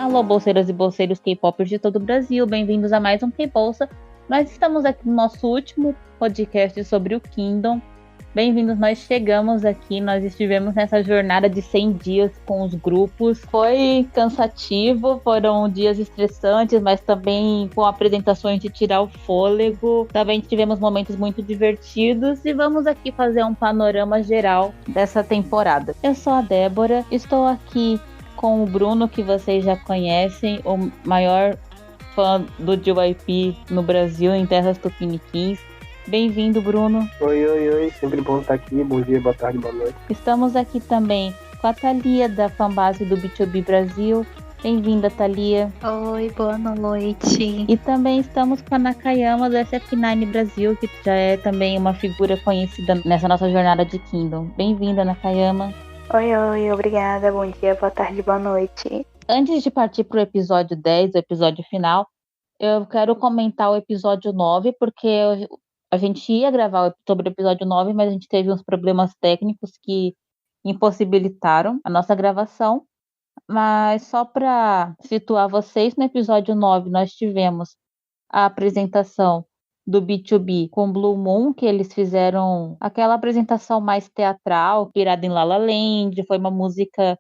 Alô, bolseiras e bolseiros K-popers de todo o Brasil, bem-vindos a mais um K-Bolsa. Nós estamos aqui no nosso último podcast sobre o Kingdom. Bem-vindos, nós chegamos aqui, nós estivemos nessa jornada de 100 dias com os grupos. Foi cansativo, foram dias estressantes, mas também com apresentações de tirar o fôlego. Também tivemos momentos muito divertidos e vamos aqui fazer um panorama geral dessa temporada. Eu sou a Débora, estou aqui com o Bruno, que vocês já conhecem, o maior fã do JYP no Brasil, em terras tupiniquins. Bem-vindo, Bruno. Oi, sempre bom estar aqui, bom dia, boa tarde, boa noite. Estamos aqui também com a Thalia, da fanbase do B2B Brasil. Bem-vinda, Thalia. Oi, boa noite. E também estamos com a Nakayama, do SF9 Brasil, que já é também uma figura conhecida nessa nossa jornada de Kingdom. Bem-vinda, Nakayama. Oi, obrigada, bom dia, boa tarde, boa noite. Antes de partir para o episódio 10, o episódio final, eu quero comentar o episódio 9, porque a gente ia gravar sobre o episódio 9, mas a gente teve uns problemas técnicos que impossibilitaram a nossa gravação. Mas só para situar vocês, no episódio 9 nós tivemos a apresentação do B2B com Blue Moon, que eles fizeram aquela apresentação mais teatral, inspirada em La La Land. Foi uma música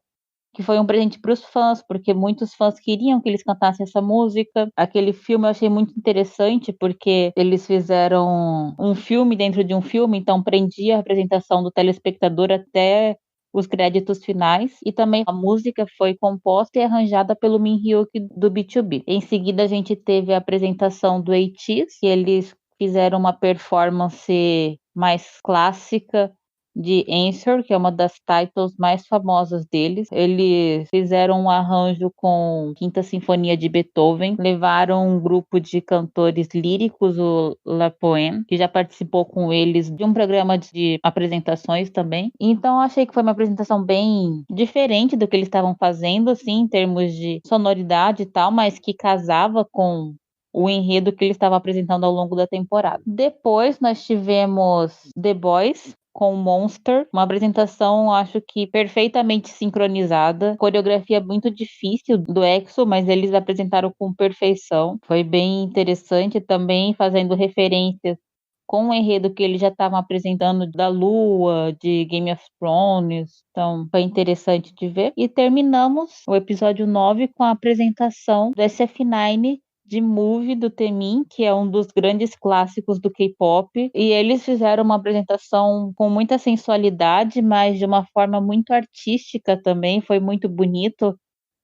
que foi um presente para os fãs, porque muitos fãs queriam que eles cantassem essa música. Aquele filme eu achei muito interessante, porque eles fizeram um filme dentro de um filme, então prendia a apresentação do telespectador até os créditos finais. E também a música foi composta e arranjada pelo Min Hyuk do B2B. Em seguida a gente teve a apresentação do ATEEZ, que eles fizeram uma performance mais clássica de Answer, que é uma das titles mais famosas deles. Eles fizeram um arranjo com Quinta Sinfonia de Beethoven, levaram um grupo de cantores líricos, o La Poème, que já participou com eles de um programa de apresentações também. Então achei que foi uma apresentação bem diferente do que eles estavam fazendo, assim, em termos de sonoridade e tal, mas que casava com o enredo que eles estavam apresentando ao longo da temporada. Depois nós tivemos The Boys com Monster, uma apresentação, acho que perfeitamente sincronizada, coreografia muito difícil do EXO, mas eles apresentaram com perfeição. Foi bem interessante também, fazendo referências com o enredo que eles já estavam apresentando da Lua, de Game of Thrones. Então, foi interessante de ver. E terminamos o episódio 9 com a apresentação do SF9 de Movie do Temin, que é um dos grandes clássicos do K-pop, e eles fizeram uma apresentação com muita sensualidade, mas de uma forma muito artística também, foi muito bonito.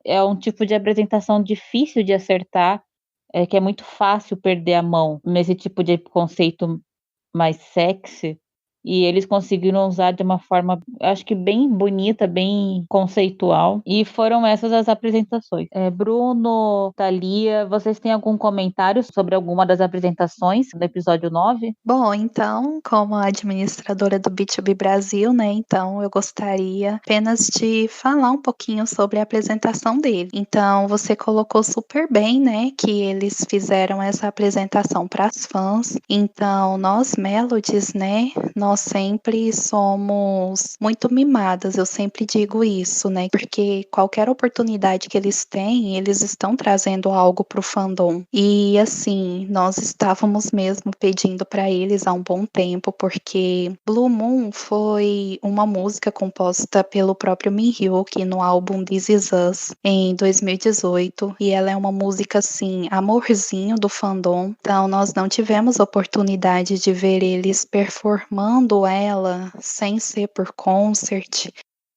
É um tipo de apresentação difícil de acertar, que é muito fácil perder a mão nesse tipo de conceito mais sexy. E eles conseguiram usar de uma forma, acho que bem bonita, bem conceitual. E foram essas as apresentações. Bruno, Thalia, vocês têm algum comentário sobre alguma das apresentações do episódio 9? Bom, então, como administradora do B2B Brasil, né, então eu gostaria apenas de falar um pouquinho sobre a apresentação dele. Então, você colocou super bem, né, que eles fizeram essa apresentação para as fãs. Então, nós Melodies, né, nós sempre somos muito mimadas, eu sempre digo isso, né? Porque qualquer oportunidade que eles têm, eles estão trazendo algo pro fandom. E assim, nós estávamos mesmo pedindo para eles há um bom tempo, porque Blue Moon foi uma música composta pelo próprio Min Hyuk no álbum This Is Us em 2018, e ela é uma música assim, amorzinho do fandom. Então nós não tivemos oportunidade de ver eles performando ela sem ser por concert.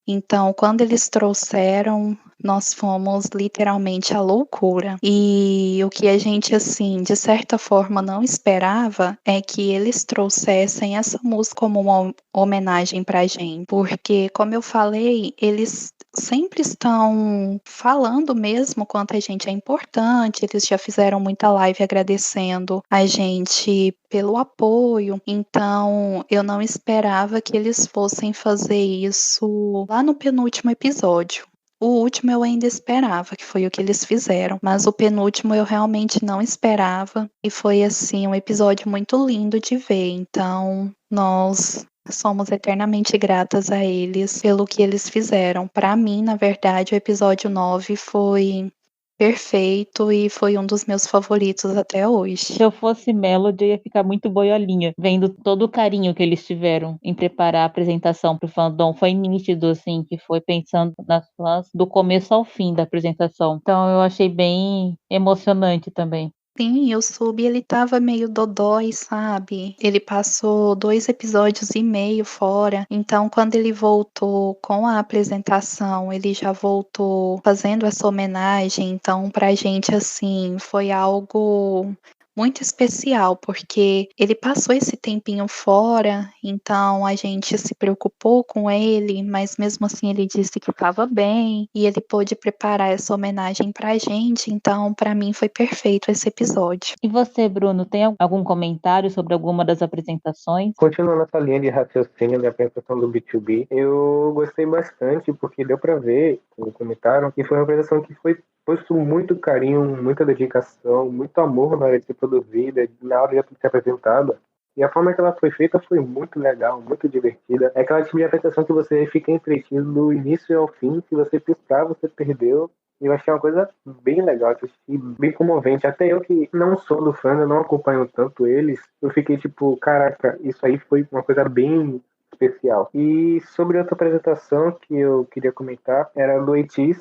Então, quando eles trouxeram, nós fomos literalmente à loucura. E o que a gente, assim, de certa forma não esperava é que eles trouxessem essa música como uma homenagem pra gente. Porque, como eu falei, eles sempre estão falando mesmo quanto a gente é importante. Eles já fizeram muita live agradecendo a gente pelo apoio. Então, eu não esperava que eles fossem fazer isso lá no penúltimo episódio. O último eu ainda esperava, que foi o que eles fizeram, mas o penúltimo eu realmente não esperava, e foi assim um episódio muito lindo de ver. Então, nós somos eternamente gratas a eles pelo que eles fizeram. Para mim, na verdade, o episódio 9 foi Perfeito, e foi um dos meus favoritos até hoje. Se eu fosse Melody, eu ia ficar muito boiolinha, vendo todo o carinho que eles tiveram em preparar a apresentação pro fandom. Foi nítido, assim, que foi pensando nas fãs do começo ao fim da apresentação. Então eu achei bem emocionante também. Sim, e o Sub, ele tava meio dodói, sabe? Ele passou 2 episódios e meio fora, então quando ele voltou com a apresentação, ele já voltou fazendo essa homenagem, então pra gente, assim, foi algo muito especial, porque ele passou esse tempinho fora, então a gente se preocupou com ele, mas mesmo assim ele disse que estava bem, e ele pôde preparar essa homenagem pra gente, então pra mim foi perfeito esse episódio. E você, Bruno, tem algum comentário sobre alguma das apresentações? Continuando essa linha de raciocínio da apresentação do B2B, eu gostei bastante porque deu pra ver, como comentaram, que foi uma apresentação que foi posto muito carinho, muita dedicação, muito amor na hora de ser produzida, na hora de ser apresentada. E a forma que ela foi feita foi muito legal, muito divertida. É aquela tipo de apresentação que você fica entretido do início ao fim, se você piscar, você perdeu. E eu achei uma coisa bem legal, assisti, bem comovente. Até eu que não sou do fã, eu não acompanho tanto eles, eu fiquei tipo, caraca, isso aí foi uma coisa bem especial. E sobre outra apresentação que eu queria comentar, era do ATEEZ,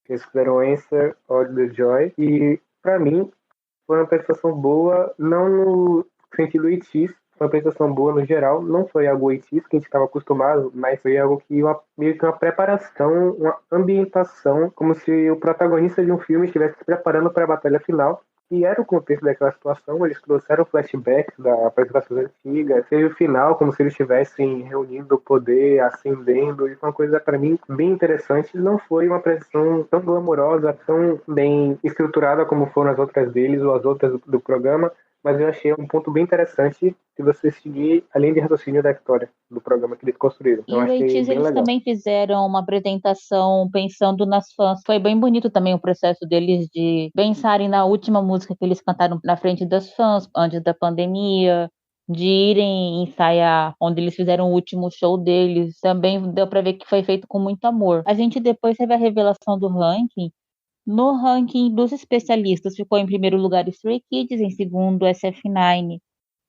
que eles fizeram Answer or the Joy. E pra mim, foi uma apresentação boa, não no sentido ATEEZ, foi uma apresentação boa no geral, não foi algo ATEEZ que a gente estava acostumado, mas foi algo que meio que uma preparação, uma ambientação, como se o protagonista de um filme estivesse se preparando para a batalha final. E era o contexto daquela situação, eles trouxeram flashbacks da apresentação antiga, teve o final como se eles estivessem reunindo o poder, ascendendo, e foi uma coisa para mim bem interessante. Não foi uma apresentação tão glamourosa, tão bem estruturada como foram as outras deles ou as outras do programa, mas eu achei um ponto bem interessante se você seguir a linha de raciocínio da história do programa que eles construíram. E Eu o achei ATEEZ, bem eles legal. também fizeram uma apresentação pensando nas fãs. Foi bem bonito também o processo deles de pensarem na última música que eles cantaram na frente das fãs, antes da pandemia, de irem ensaiar onde eles fizeram o último show deles. Também deu pra ver que foi feito com muito amor. A gente depois teve a revelação do ranking. No ranking dos especialistas, ficou em primeiro lugar Stray Kids, em segundo SF9,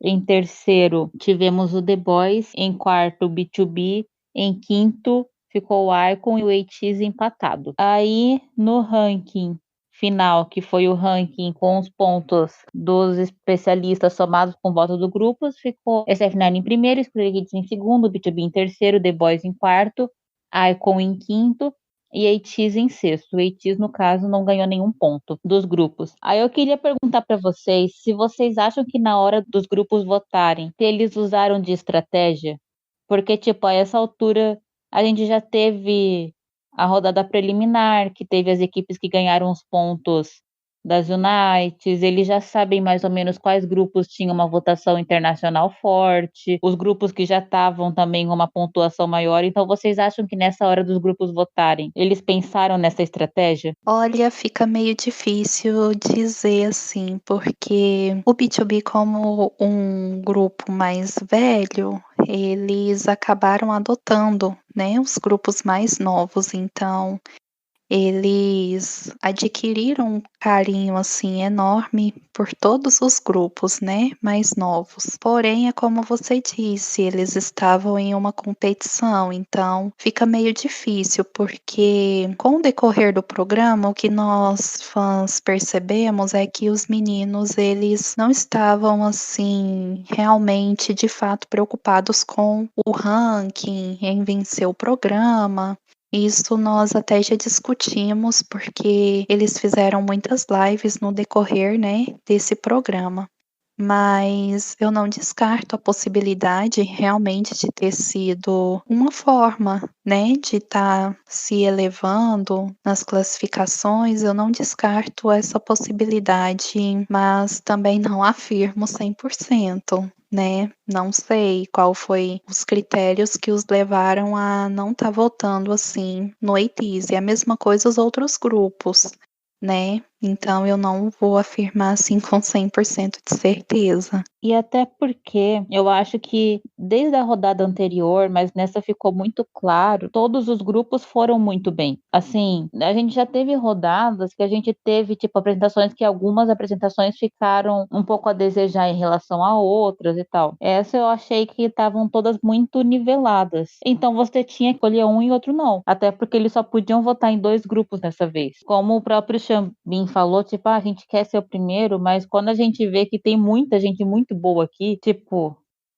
em terceiro tivemos o The Boys, em quarto o B2B, em quinto ficou o Icon e o ATEEZ empatado. Aí no ranking final, que foi o ranking com os pontos dos especialistas somados com o voto do grupo, ficou SF9 em primeiro, Stray Kids em segundo, B2B em terceiro, The Boys em quarto, Icon em quinto e ATEEZ em sexto. O ATEEZ, no caso, não ganhou nenhum ponto dos grupos. Aí eu queria perguntar para vocês se vocês acham que na hora dos grupos votarem, se eles usaram de estratégia, porque, tipo, a essa altura a gente já teve a rodada preliminar, que teve as equipes que ganharam os pontos das Unites, eles já sabem mais ou menos quais grupos tinham uma votação internacional forte, os grupos que já estavam também com uma pontuação maior. Então, vocês acham que nessa hora dos grupos votarem, eles pensaram nessa estratégia? Olha, fica meio difícil dizer assim, porque o B2B, como um grupo mais velho, eles acabaram adotando, né, os grupos mais novos, então eles adquiriram um carinho assim enorme por todos os grupos, né, mais novos. Porém, é como você disse, eles estavam em uma competição, então fica meio difícil, porque com o decorrer do programa, o que nós fãs percebemos é que os meninos, eles não estavam assim realmente de fato preocupados com o ranking, em vencer o programa. Isso nós até já discutimos, porque eles fizeram muitas lives no decorrer, né, desse programa. Mas eu não descarto a possibilidade realmente de ter sido uma forma, né, de estar se elevando nas classificações. Eu não descarto essa possibilidade, mas também não afirmo 100%. Né? Não sei qual foi os critérios que os levaram a não estar votando assim no ATEEZ. E a mesma coisa os outros grupos, né? Então eu não vou afirmar assim com 100% de certeza. E até porque eu acho que desde a rodada anterior, mas nessa ficou muito claro, todos os grupos foram muito bem. Assim, a gente já teve rodadas que a gente teve, tipo, apresentações que algumas apresentações ficaram um pouco a desejar em relação a outras e tal. Essa eu achei que estavam todas muito niveladas. Então você tinha que escolher um e outro não. Até porque eles só podiam votar em 2 grupos dessa vez. Como o próprio Xambin falou, tipo, a gente quer ser o primeiro, mas quando a gente vê que tem muita gente muito boa aqui, tipo,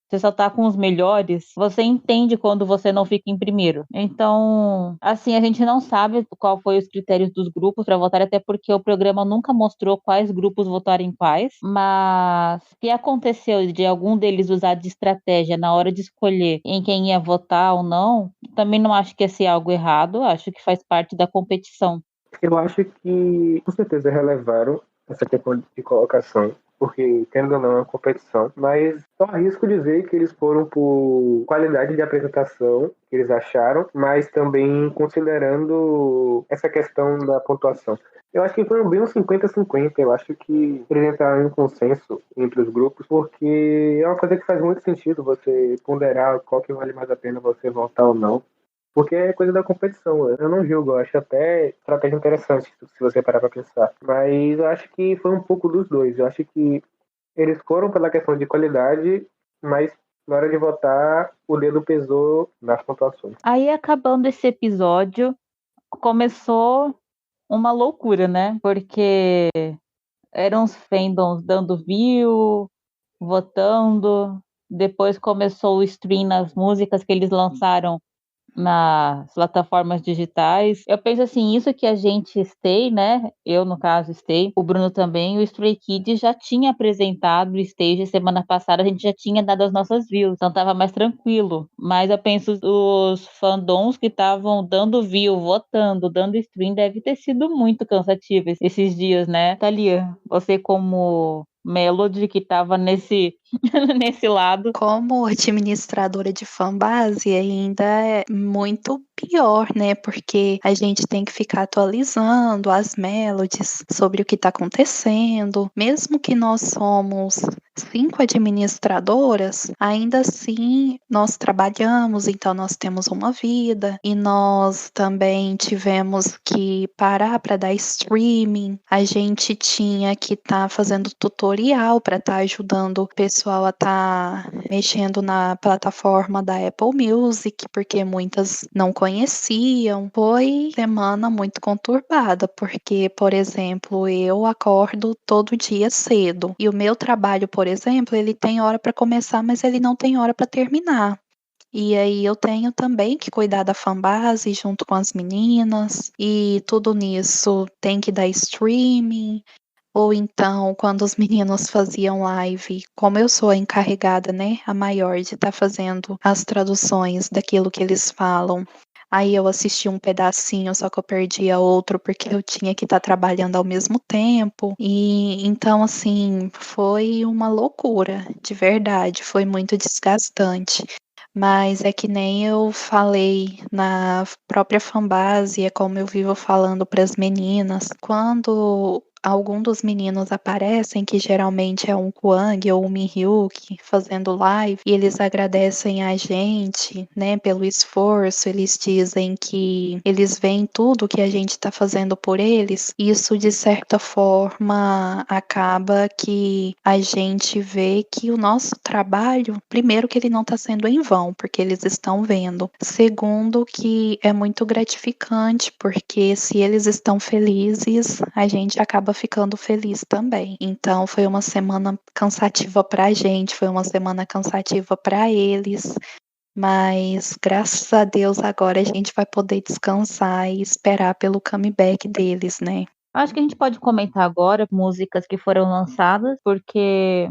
você só tá com os melhores, você entende quando você não fica em primeiro. Então, assim, a gente não sabe qual foi os critérios dos grupos para votar, até porque o programa nunca mostrou quais grupos votaram em quais, mas se aconteceu de algum deles usar de estratégia na hora de escolher em quem ia votar ou não, também não acho que ia ser algo errado, acho que faz parte da competição. Eu acho que, com certeza, relevaram essa questão de colocação, porque, querendo ou não, é uma competição, mas só arrisco dizer que eles foram por qualidade de apresentação, que eles acharam, mas também considerando essa questão da pontuação. Eu acho que foi bem uns 50-50. Eu acho que eles entraram em consenso entre os grupos, porque é uma coisa que faz muito sentido você ponderar qual que vale mais a pena você votar ou não. Porque é coisa da competição. Eu não julgo, eu acho até estratégia interessante, se você parar pra pensar. Mas eu acho que foi um pouco dos dois. Eu acho que eles foram pela questão de qualidade, mas na hora de votar, o dedo pesou nas pontuações. Aí, acabando esse episódio, começou uma loucura, né? Porque eram os fandoms dando view, votando. Depois começou o stream nas músicas que eles lançaram nas plataformas digitais. Eu penso assim, isso que a gente Stay, né? Eu, no caso, Stay, o Bruno também, o Stray Kids já tinha apresentado o stage semana passada, a gente já tinha dado as nossas views, então tava mais tranquilo. Mas eu penso, os fandoms que estavam dando view, votando, dando stream, deve ter sido muito cansativo esses dias, né? Thalia, você como Melody que tava nesse, nesse lado. Como administradora de fanbase, ainda é muito pior, né? Porque a gente tem que ficar atualizando as melodies sobre o que está acontecendo. Mesmo que nós somos 5 administradoras, ainda assim nós trabalhamos, então nós temos uma vida e nós também tivemos que parar para dar streaming. A gente tinha que estar fazendo tutorial para estar ajudando o pessoal a estar mexendo na plataforma da Apple Music, porque muitas não conheciam. Foi semana muito conturbada, porque, por exemplo, eu acordo todo dia cedo e o meu trabalho, por exemplo, ele tem hora para começar, mas ele não tem hora para terminar. E aí eu tenho também que cuidar da fanbase junto com as meninas, e tudo nisso tem que dar streaming. Ou então, quando os meninos faziam live, como eu sou a encarregada, né, a maior de estar fazendo as traduções daquilo que eles falam, aí eu assisti um pedacinho, só que eu perdia outro porque eu tinha que estar trabalhando ao mesmo tempo. E então, assim, foi uma loucura, de verdade, foi muito desgastante. Mas é que nem eu falei na própria fanbase, é como eu vivo falando para as meninas, quando algum dos meninos aparecem, que geralmente é um Kwang ou um Mihyuk fazendo live, e eles agradecem a gente, né, pelo esforço, eles dizem que eles veem tudo que a gente está fazendo por eles. Isso, de certa forma, acaba que a gente vê que o nosso trabalho, primeiro, que ele não está sendo em vão, porque eles estão vendo. Segundo, que é muito gratificante, porque se eles estão felizes, a gente acaba ficando feliz também. Então, foi uma semana cansativa pra gente, foi uma semana cansativa para eles. Mas graças a Deus agora a gente vai poder descansar e esperar pelo comeback deles, né? Acho que a gente pode comentar agora músicas que foram lançadas, porque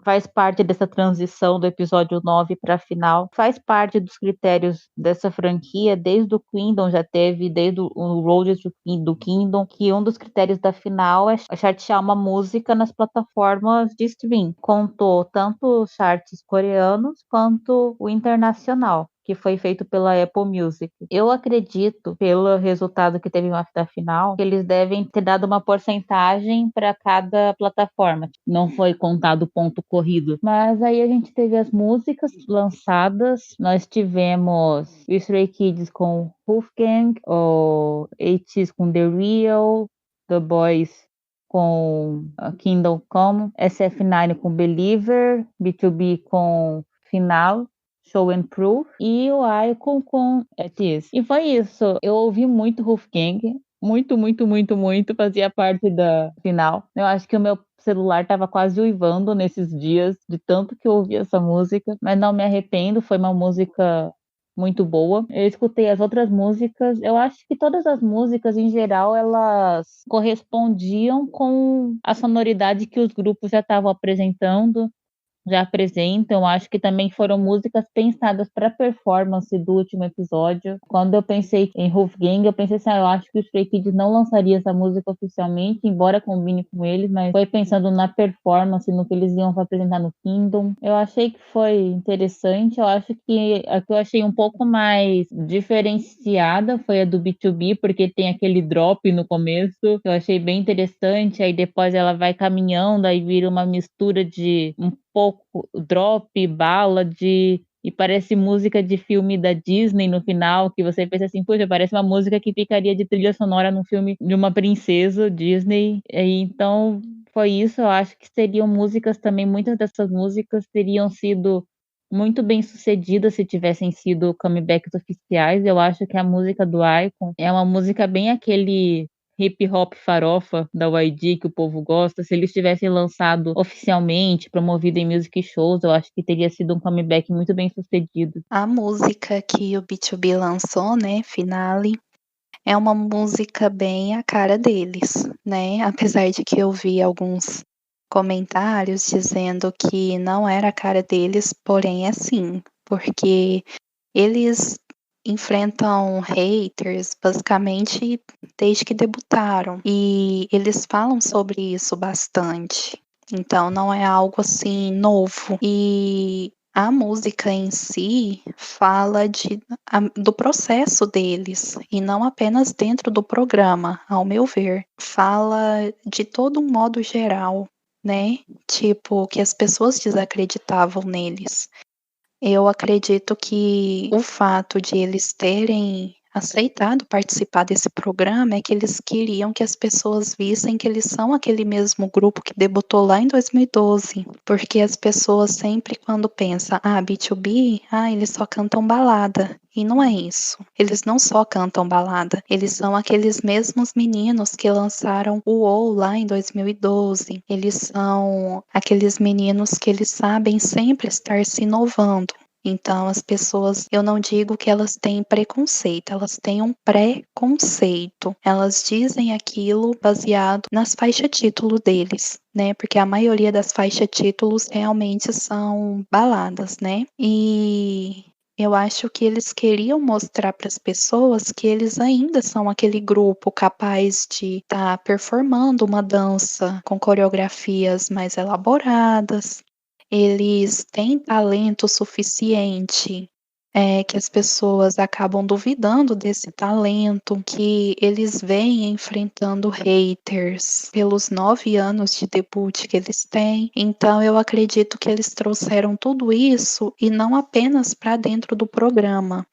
faz parte dessa transição do episódio 9 para a final, faz parte dos critérios dessa franquia, desde o Kingdom já teve, desde o Road do Kingdom, que um dos critérios da final é chartear uma música nas plataformas de stream. Contou tanto os charts coreanos quanto o internacional, que foi feito pela Apple Music. Eu acredito, pelo resultado que teve da final, que eles devem ter dado uma porcentagem para cada plataforma. Não foi contado ponto corrido. Mas aí a gente teve as músicas lançadas. Nós tivemos o Stray Kids com Wolfgang, o ATEEZ com The Real, The Boys com Kingdom Come, SF9 com Believer, B2B com Final, Show and Proof, e o Icon com ATEEZ. E foi isso. Eu ouvi muito Wolfgang, muito, fazia parte da final. Eu acho que o meu celular estava quase uivando nesses dias, de tanto que eu ouvi essa música, mas não me arrependo, foi uma música muito boa. Eu escutei as outras músicas, eu acho que todas as músicas, em geral, elas correspondiam com a sonoridade que os grupos já estavam apresentando, já apresentam. Acho que também foram músicas pensadas para a performance do último episódio. Quando eu pensei em Wolfgang, eu pensei assim, eu acho que o Stray Kids não lançaria essa música oficialmente, embora combine com eles, mas foi pensando na performance, no que eles iam apresentar no Kingdom. Eu achei que foi interessante. Eu acho que a que eu achei um pouco mais diferenciada foi a do B2B, porque tem aquele drop no começo, que eu achei bem interessante. Aí depois ela vai caminhando, aí vira uma mistura de um pouco drop, ballad, e parece música de filme da Disney no final, que você pensa assim, poxa, parece uma música que ficaria de trilha sonora num filme de uma princesa Disney. E então foi isso. Eu acho que seriam músicas também, muitas dessas músicas teriam sido muito bem sucedidas se tivessem sido comebacks oficiais. Eu acho que a música do Icon é uma música bem aquele hip hop farofa da YG que o povo gosta. Se eles tivessem lançado oficialmente, promovido em music shows, eu acho que teria sido um comeback muito bem sucedido. A música que o B2B lançou, né, Finale, é uma música bem a cara deles, né? Apesar de que eu vi alguns comentários dizendo que não era a cara deles, porém é sim, porque eles enfrentam haters basicamente desde que debutaram e eles falam sobre isso bastante. Então não é algo assim novo. E a música em si fala do processo deles e não apenas dentro do programa, ao meu ver. Fala de todo um modo geral, né? Tipo, que as pessoas desacreditavam neles. Eu acredito que o fato de eles terem aceitado participar desse programa é que eles queriam que as pessoas vissem que eles são aquele mesmo grupo que debutou lá em 2012, porque as pessoas sempre quando pensam, B2B, eles só cantam balada. E não é isso. Eles não só cantam balada, eles são aqueles mesmos meninos que lançaram o WoW lá em 2012. Eles são aqueles meninos que eles sabem sempre estar se inovando. Então, as pessoas, eu não digo que elas têm preconceito, elas têm um pré-conceito. Elas dizem aquilo baseado nas faixas-título deles, né? Porque a maioria das faixas-títulos realmente são baladas, né? E eu acho que eles queriam mostrar para as pessoas que eles ainda são aquele grupo capaz de estar performando uma dança com coreografias mais elaboradas. Eles têm talento suficiente, que as pessoas acabam duvidando desse talento, que eles vêm enfrentando haters pelos 9 anos de debut que eles têm. Então eu acredito que eles trouxeram tudo isso e não apenas para dentro do programa,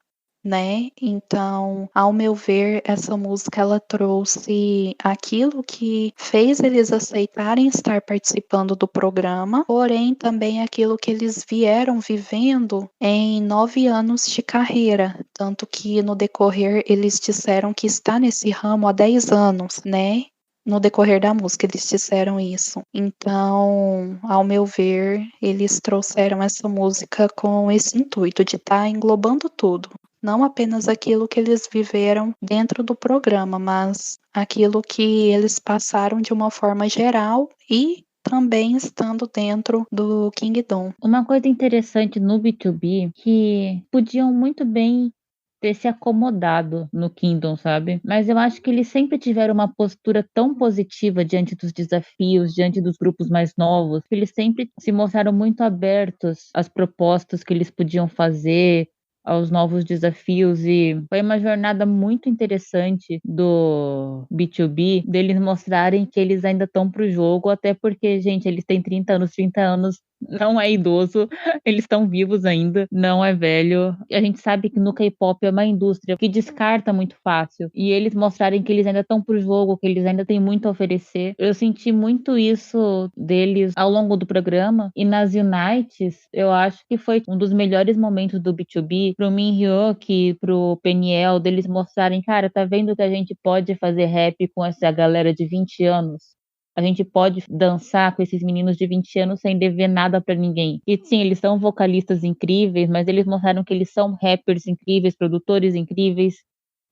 né? Então, ao meu ver, essa música ela trouxe aquilo que fez eles aceitarem estar participando do programa, porém também aquilo que eles vieram vivendo em 9 anos de carreira, tanto que no decorrer eles disseram que está nesse ramo há 10 anos, né? No decorrer da música, eles disseram isso. Então, ao meu ver, eles trouxeram essa música com esse intuito de estar englobando tudo. Não apenas aquilo que eles viveram dentro do programa, mas aquilo que eles passaram de uma forma geral e também estando dentro do Kingdom. Uma coisa interessante no B2B que podiam muito bem ter se acomodado no Kingdom, sabe? Mas eu acho que eles sempre tiveram uma postura tão positiva diante dos desafios, diante dos grupos mais novos, que eles sempre se mostraram muito abertos às propostas que eles podiam fazer, aos novos desafios, e foi uma jornada muito interessante do B2B, deles mostrarem que eles ainda estão pro jogo, até porque, gente, eles têm 30 anos não é idoso, eles estão vivos ainda, não é velho. A gente sabe que no K-pop é uma indústria que descarta muito fácil, e eles mostrarem que eles ainda estão pro jogo, que eles ainda têm muito a oferecer. Eu senti muito isso deles ao longo do programa, e nas Unites, eu acho que foi um dos melhores momentos do B2B, pro Min Hyuk, pro Peniel, deles mostrarem, cara, tá vendo que a gente pode fazer rap com essa galera de 20 anos? A gente pode dançar com esses meninos de 20 anos sem dever nada pra ninguém. E sim, eles são vocalistas incríveis, mas eles mostraram que eles são rappers incríveis, produtores incríveis,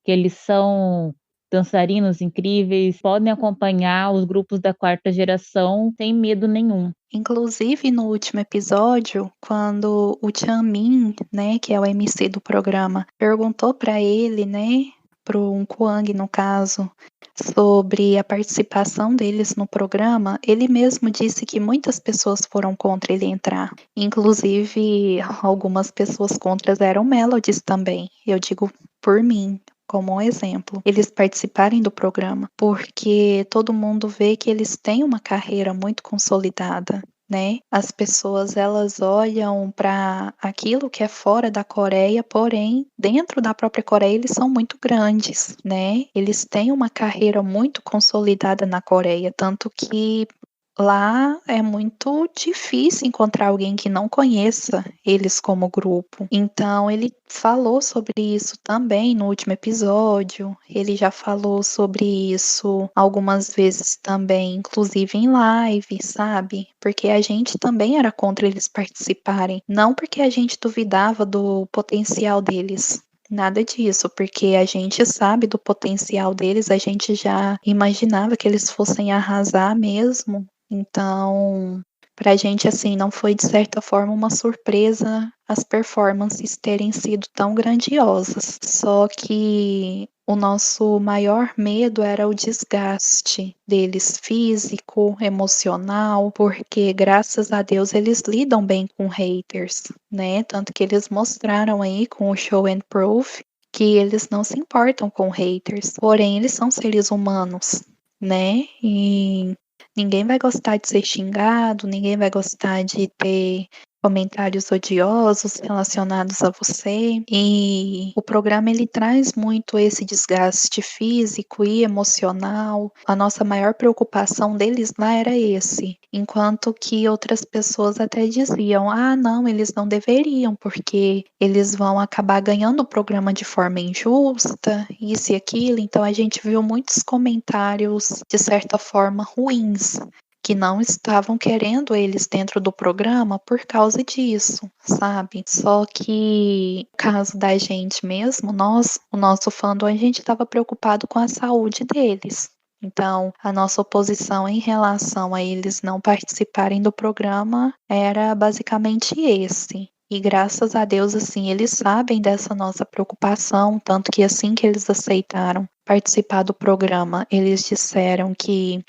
que eles são dançarinos incríveis, podem acompanhar os grupos da quarta geração sem medo nenhum. Inclusive, no último episódio, quando o Chanmin, né, que é o MC do programa, perguntou para ele, né, pro Kwang no caso, sobre a participação deles no programa, ele mesmo disse que muitas pessoas foram contra ele entrar. Inclusive, algumas pessoas contras eram Melodies também. Eu digo por mim, como um exemplo, eles participarem do programa, porque todo mundo vê que eles têm uma carreira muito consolidada, né? As pessoas elas olham para aquilo que é fora da Coreia, porém, dentro da própria Coreia eles são muito grandes, né? Eles têm uma carreira muito consolidada na Coreia, tanto que lá é muito difícil encontrar alguém que não conheça eles como grupo. Então, ele falou sobre isso também no último episódio. Ele já falou sobre isso algumas vezes também, inclusive em live, sabe? Porque a gente também era contra eles participarem. Não porque a gente duvidava do potencial deles. Nada disso, porque a gente sabe do potencial deles, a gente já imaginava que eles fossem arrasar mesmo. Então, pra gente, assim, não foi de certa forma uma surpresa as performances terem sido tão grandiosas. Só que o nosso maior medo era o desgaste deles físico, emocional, porque graças a Deus eles lidam bem com haters, né? Tanto que eles mostraram aí com o Show and Proof que eles não se importam com haters, porém eles são seres humanos, né? E ninguém vai gostar de ser xingado, ninguém vai gostar de ter comentários odiosos relacionados a você. E o programa ele traz muito esse desgaste físico e emocional. A nossa maior preocupação deles lá era esse, enquanto que outras pessoas até diziam: "Ah, não, eles não deveriam, porque eles vão acabar ganhando o programa de forma injusta, isso e aquilo". Então a gente viu muitos comentários de certa forma ruins, que não estavam querendo eles dentro do programa por causa disso, sabe? Só que no caso da gente mesmo, nós, o nosso fandom, a gente estava preocupado com a saúde deles. Então, a nossa oposição em relação a eles não participarem do programa era basicamente esse. E graças a Deus, assim, eles sabem dessa nossa preocupação, tanto que assim que eles aceitaram participar do programa, eles disseram que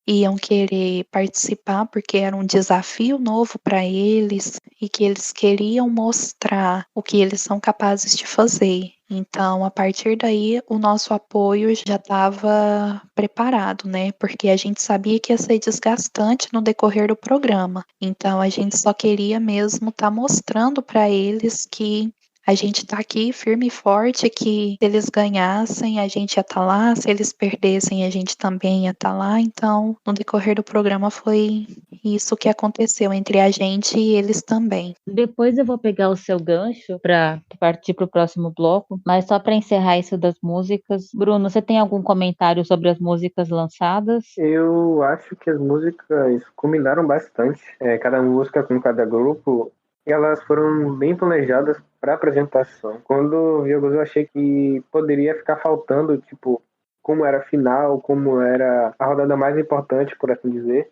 iam querer participar porque era um desafio novo para eles e que eles queriam mostrar o que eles são capazes de fazer. Então, a partir daí, o nosso apoio já estava preparado, né? Porque a gente sabia que ia ser desgastante no decorrer do programa. Então, a gente só queria mesmo estar mostrando para eles que a gente está aqui firme e forte, que se eles ganhassem, a gente ia estar lá, se eles perdessem, a gente também ia estar lá. Então, no decorrer do programa foi isso que aconteceu entre a gente e eles também. Depois eu vou pegar o seu gancho para partir para o próximo bloco, mas só para encerrar isso das músicas, Bruno, você tem algum comentário sobre as músicas lançadas? Eu acho que as músicas combinaram bastante, cada música com cada grupo, e elas foram bem planejadas para apresentação. Quando eu vi alguns, eu achei que poderia ficar faltando, tipo, como era a final, como era a rodada mais importante, por assim dizer,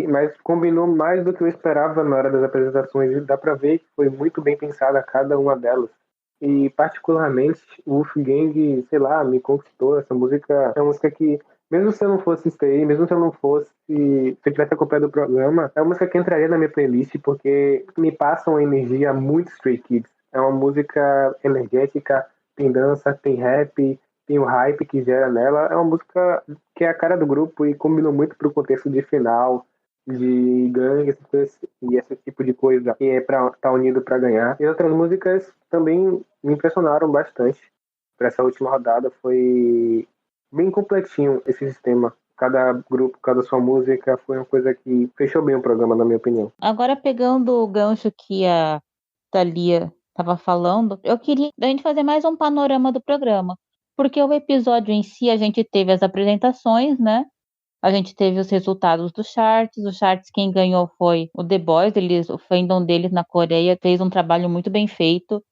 mas combinou mais do que eu esperava na hora das apresentações, e dá para ver que foi muito bem pensada cada uma delas. E particularmente o Wolfgang, sei lá, me conquistou. Essa música é uma música que, mesmo se eu não fosse stay, mesmo se eu não fosse, se eu tivesse acompanhado o programa, é uma música que entraria na minha playlist porque me passa uma energia muito Stray Kids. É uma música energética, tem dança, tem rap, tem o hype que gera nela. É uma música que é a cara do grupo e combinou muito pro contexto de final, de gangue, e esse tipo de coisa que é pra estar unido para ganhar. E outras músicas também me impressionaram bastante. Para essa última rodada foi bem completinho esse sistema. Cada grupo, cada sua música, foi uma coisa que fechou bem o programa, na minha opinião. Agora, pegando o gancho que a Thalia estava falando, eu queria a gente fazer mais um panorama do programa. Porque o episódio em si, a gente teve as apresentações, né? A gente teve os resultados dos charts. Os charts, quem ganhou foi o The Boys. O fandom deles na Coreia fez um trabalho muito bem feito.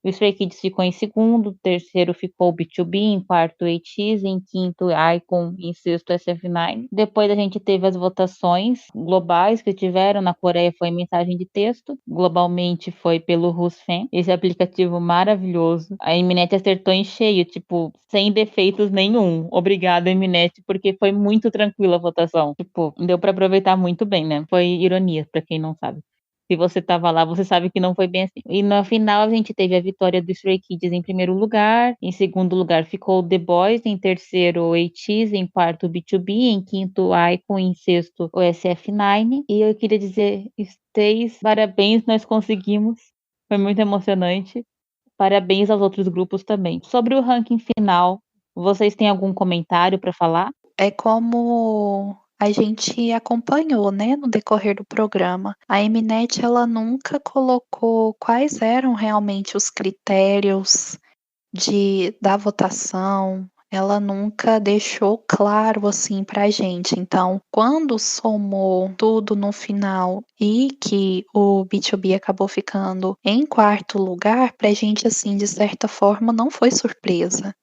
O Stray Kids ficou em segundo, terceiro ficou o B2B, em quarto o ATEEZ, em quinto iKON, em sexto SF9. Depois a gente teve as votações globais que tiveram na Coreia, foi mensagem de texto. Globalmente foi pelo RusFan, esse aplicativo maravilhoso. A Mnet acertou em cheio, tipo, sem defeitos nenhum. Obrigada, Mnet, porque foi muito tranquila a votação. Tipo, deu pra aproveitar muito bem, né? Foi ironia, pra quem não sabe. Se você estava lá, você sabe que não foi bem assim. E na final a gente teve a vitória do Stray Kids em primeiro lugar. Em segundo lugar ficou o The Boys. Em terceiro o ATEEZ. Em quarto o B2B. Em quinto o iKON. Em sexto o SF9. E eu queria dizer, Stays, parabéns, nós conseguimos. Foi muito emocionante. Parabéns aos outros grupos também. Sobre o ranking final, vocês têm algum comentário para falar? É como a gente acompanhou, né, no decorrer do programa. A Mnet, ela nunca colocou quais eram realmente os critérios da votação. Ela nunca deixou claro assim pra gente. Então, quando somou tudo no final e que o B2B acabou ficando em quarto lugar, pra gente assim, de certa forma, não foi surpresa.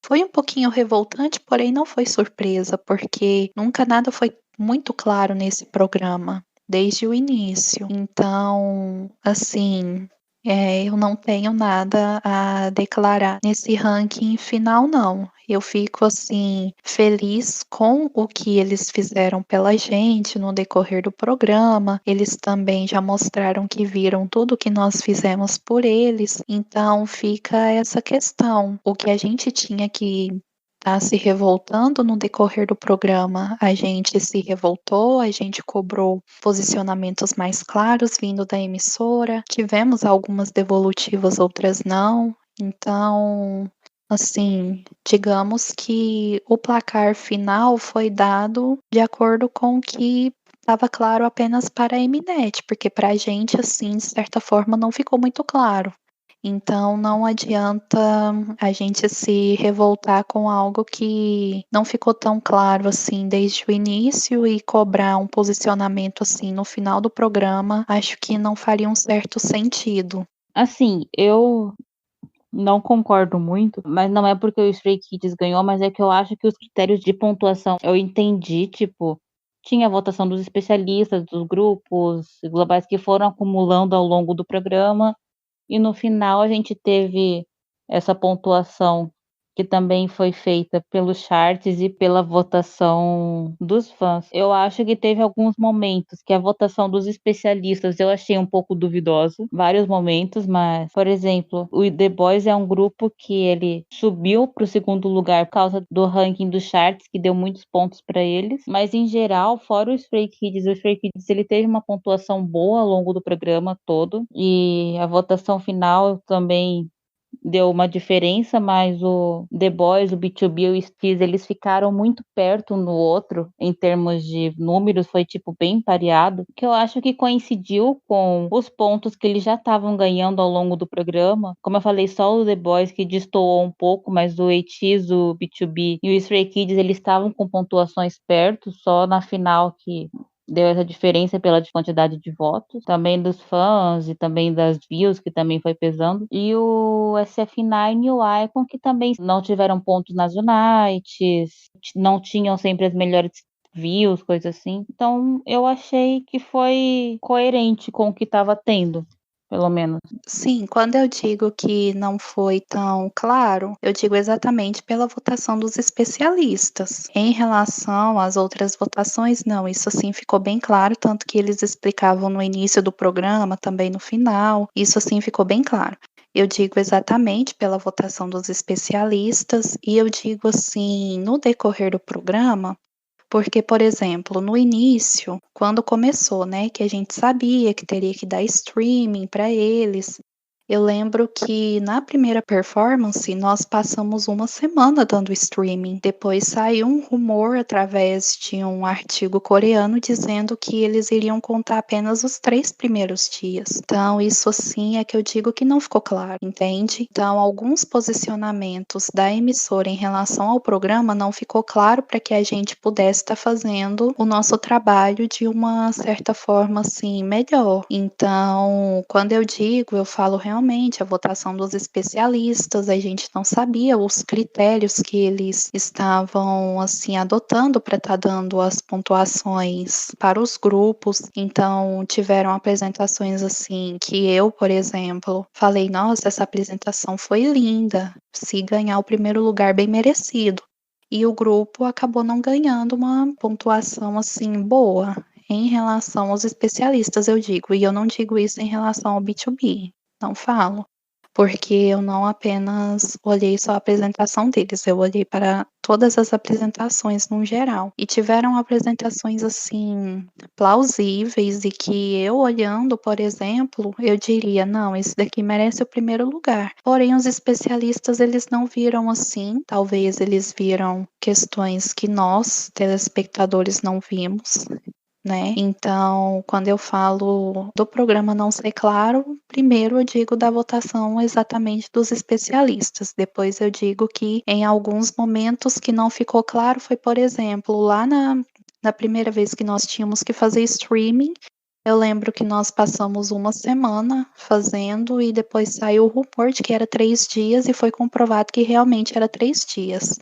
Foi um pouquinho revoltante, porém não foi surpresa, porque nunca nada foi muito claro nesse programa, desde o início. Então, assim, eu não tenho nada a declarar nesse ranking final, não. Eu fico, assim, feliz com o que eles fizeram pela gente no decorrer do programa. Eles também já mostraram que viram tudo que nós fizemos por eles. Então, fica essa questão. O que a gente tinha que tá se revoltando no decorrer do programa, a gente se revoltou, a gente cobrou posicionamentos mais claros vindo da emissora, tivemos algumas devolutivas, outras não, então, assim, digamos que o placar final foi dado de acordo com o que estava claro apenas para a Mnet, porque para a gente, assim, de certa forma, não ficou muito claro. Então não adianta a gente se revoltar com algo que não ficou tão claro assim desde o início e cobrar um posicionamento assim no final do programa, acho que não faria um certo sentido. Assim, eu não concordo muito, mas não é porque o Stray Kids ganhou, mas é que eu acho que os critérios de pontuação eu entendi, tipo, tinha a votação dos especialistas, dos grupos globais que foram acumulando ao longo do programa, e no final a gente teve essa pontuação que também foi feita pelos charts e pela votação dos fãs. Eu acho que teve alguns momentos que a votação dos especialistas eu achei um pouco duvidosa, vários momentos, mas, por exemplo, o The Boys é um grupo que ele subiu para o segundo lugar por causa do ranking dos charts, que deu muitos pontos para eles, mas em geral, fora o Stray Kids ele teve uma pontuação boa ao longo do programa todo, e a votação final também deu uma diferença, mas o The Boys, o B2B e o Steez, eles ficaram muito perto um no outro em termos de números, foi tipo bem pareado, que eu acho que coincidiu com os pontos que eles já estavam ganhando ao longo do programa. Como eu falei, só o The Boys que destoou um pouco, mas o ATEEZ, o B2B e o Stray Kids, eles estavam com pontuações perto, só na final que deu essa diferença pela quantidade de votos, também dos fãs e também das views, que também foi pesando. E o SF9 e o iKON, que também não tiveram pontos nas Unites, não tinham sempre as melhores views, coisas assim. Então, eu achei que foi coerente com o que estava tendo, pelo menos. Sim, quando eu digo que não foi tão claro, eu digo exatamente pela votação dos especialistas. Em relação às outras votações, não, isso assim ficou bem claro, tanto que eles explicavam no início do programa, também no final, isso assim ficou bem claro. Eu digo exatamente pela votação dos especialistas e eu digo assim, no decorrer do programa, porque, por exemplo, no início, quando começou, né, que a gente sabia que teria que dar streaming para eles, eu lembro que na primeira performance nós passamos uma semana dando streaming. Depois saiu um rumor através de um artigo coreano dizendo que eles iriam contar apenas os 3 primeiros dias. Então, isso assim é que eu digo que não ficou claro, entende? Então, alguns posicionamentos da emissora em relação ao programa não ficou claro para que a gente pudesse estar fazendo o nosso trabalho de uma certa forma assim melhor. Então, quando eu digo, eu falo realmente a votação dos especialistas, a gente não sabia os critérios que eles estavam assim adotando para estar dando as pontuações para os grupos. Então, tiveram apresentações assim que eu, por exemplo, falei: "Nossa, essa apresentação foi linda. Se ganhar o primeiro lugar, bem merecido". E o grupo acabou não ganhando uma pontuação assim boa em relação aos especialistas, eu digo, e eu não digo isso em relação ao B2B, não falo, porque eu não apenas olhei só a apresentação deles, eu olhei para todas as apresentações no geral. E tiveram apresentações assim plausíveis e que eu olhando, por exemplo, eu diria, não, esse daqui merece o primeiro lugar. Porém, os especialistas eles não viram assim, talvez eles viram questões que nós, telespectadores, não vimos, né? Então, quando eu falo do programa não ser claro, primeiro eu digo da votação exatamente dos especialistas. Depois eu digo que em alguns momentos que não ficou claro foi, por exemplo, lá na primeira vez que nós tínhamos que fazer streaming, eu lembro que nós passamos uma semana fazendo e depois saiu o rumor de que era 3 dias e foi comprovado que realmente era 3 dias.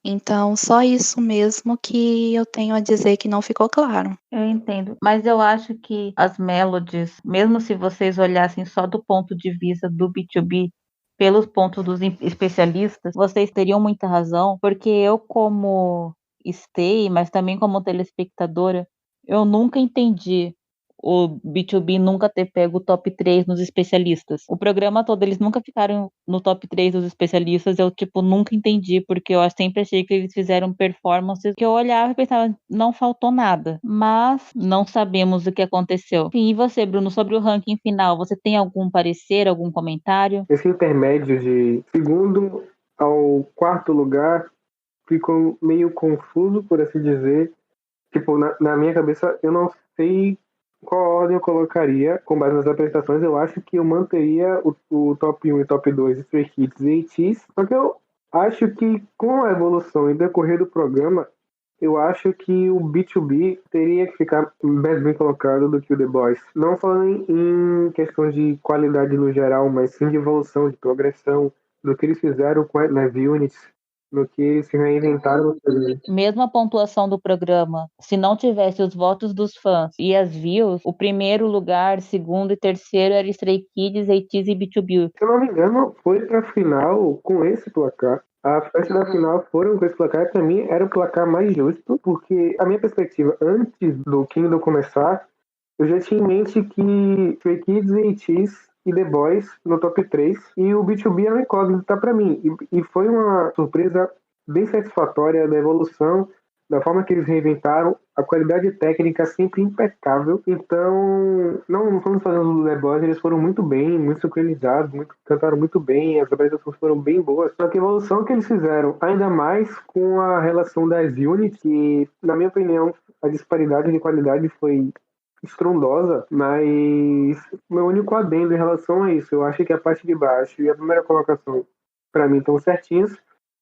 Então, só isso mesmo que eu tenho a dizer que não ficou claro. Eu entendo, mas eu acho que as melodies, mesmo se vocês olhassem só do ponto de vista do B2B, pelos pontos dos especialistas, vocês teriam muita razão, porque eu como stay, mas também como telespectadora, eu nunca entendi o B2B nunca ter pego o top 3 nos especialistas. O programa todo, eles nunca ficaram no top 3 dos especialistas, eu, tipo, nunca entendi, porque eu sempre achei que eles fizeram performances que eu olhava e pensava, não faltou nada. Mas não sabemos o que aconteceu. Enfim, e você, Bruno, sobre o ranking final, você tem algum parecer, algum comentário? Esse intermédio de segundo ao quarto lugar ficou meio confuso, por assim dizer. Tipo, na minha cabeça, eu não sei qual ordem eu colocaria com base nas apresentações. Eu acho que eu manteria o top 1 e top 2 Stray Kids e ATEEZ. Só que eu acho que com a evolução e decorrer do programa, eu acho que o B2B teria que ficar mais bem colocado do que o The Boys. Não falando em questões de qualidade no geral, mas sim de evolução, de progressão, do que eles fizeram com as units, no que eles se reinventaram no programa. Mesmo a pontuação do programa, se não tivesse os votos dos fãs e as views, o primeiro lugar, segundo e terceiro era Stray Kids, ATEEZ e B2B. Se eu não me engano, foi pra final com esse placar. A festa da final foram com esse placar. Pra mim, era o placar mais justo, porque a minha perspectiva, antes do Kingdom começar, eu já tinha em mente que Stray Kids, ATEEZ e The Boys no top 3, e o B2B é uma incógnita pra mim. E foi uma surpresa bem satisfatória da evolução, da forma que eles reinventaram, a qualidade técnica sempre impecável. Então, não estamos falando do The Boys, eles foram muito bem, muito sincronizados, cantaram muito bem, as apresentações foram bem boas. Só que a evolução que eles fizeram, ainda mais com a relação das units, que, na minha opinião, a disparidade de qualidade foi estrondosa, mas meu único adendo em relação a isso, eu acho que a parte de baixo e a primeira colocação, para mim, estão certinhos,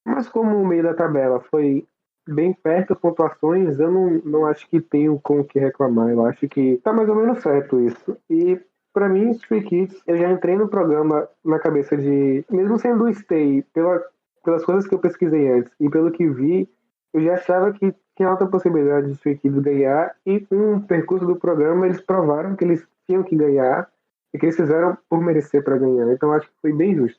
mas como o meio da tabela foi bem perto as pontuações, eu não acho que tenho com o que reclamar. Eu acho que tá mais ou menos certo isso. E pra mim, Stray Kids, eu já entrei no programa na cabeça de, mesmo sendo o Stay, pelas coisas que eu pesquisei antes e pelo que vi, eu já achava que tinha alta possibilidade de Stray Kids ganhar, e com o percurso do programa eles provaram que eles tinham que ganhar e que eles fizeram por merecer para ganhar. Então acho que foi bem justo.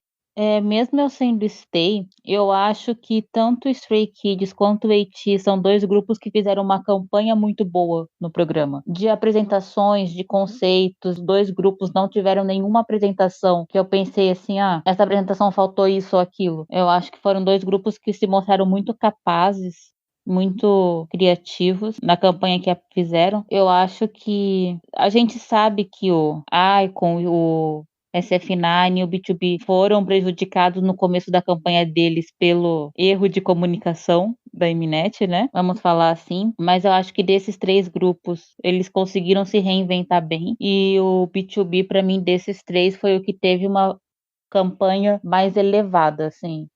Mesmo eu sendo Stay, eu acho que tanto Stray Kids quanto o AT são dois grupos que fizeram uma campanha muito boa no programa. De apresentações, de conceitos, dois grupos não tiveram nenhuma apresentação que eu pensei assim, essa apresentação faltou isso ou aquilo. Eu acho que foram dois grupos que se mostraram muito capazes, muito criativos na campanha que fizeram. Eu acho que a gente sabe que o Icon e o SF9 e o B2B foram prejudicados no começo da campanha deles pelo erro de comunicação da Mnet, né? Vamos falar assim. Mas eu acho que desses três grupos, eles conseguiram se reinventar bem. E o B2B, para mim, desses três, foi o que teve uma campanha mais elevada, assim.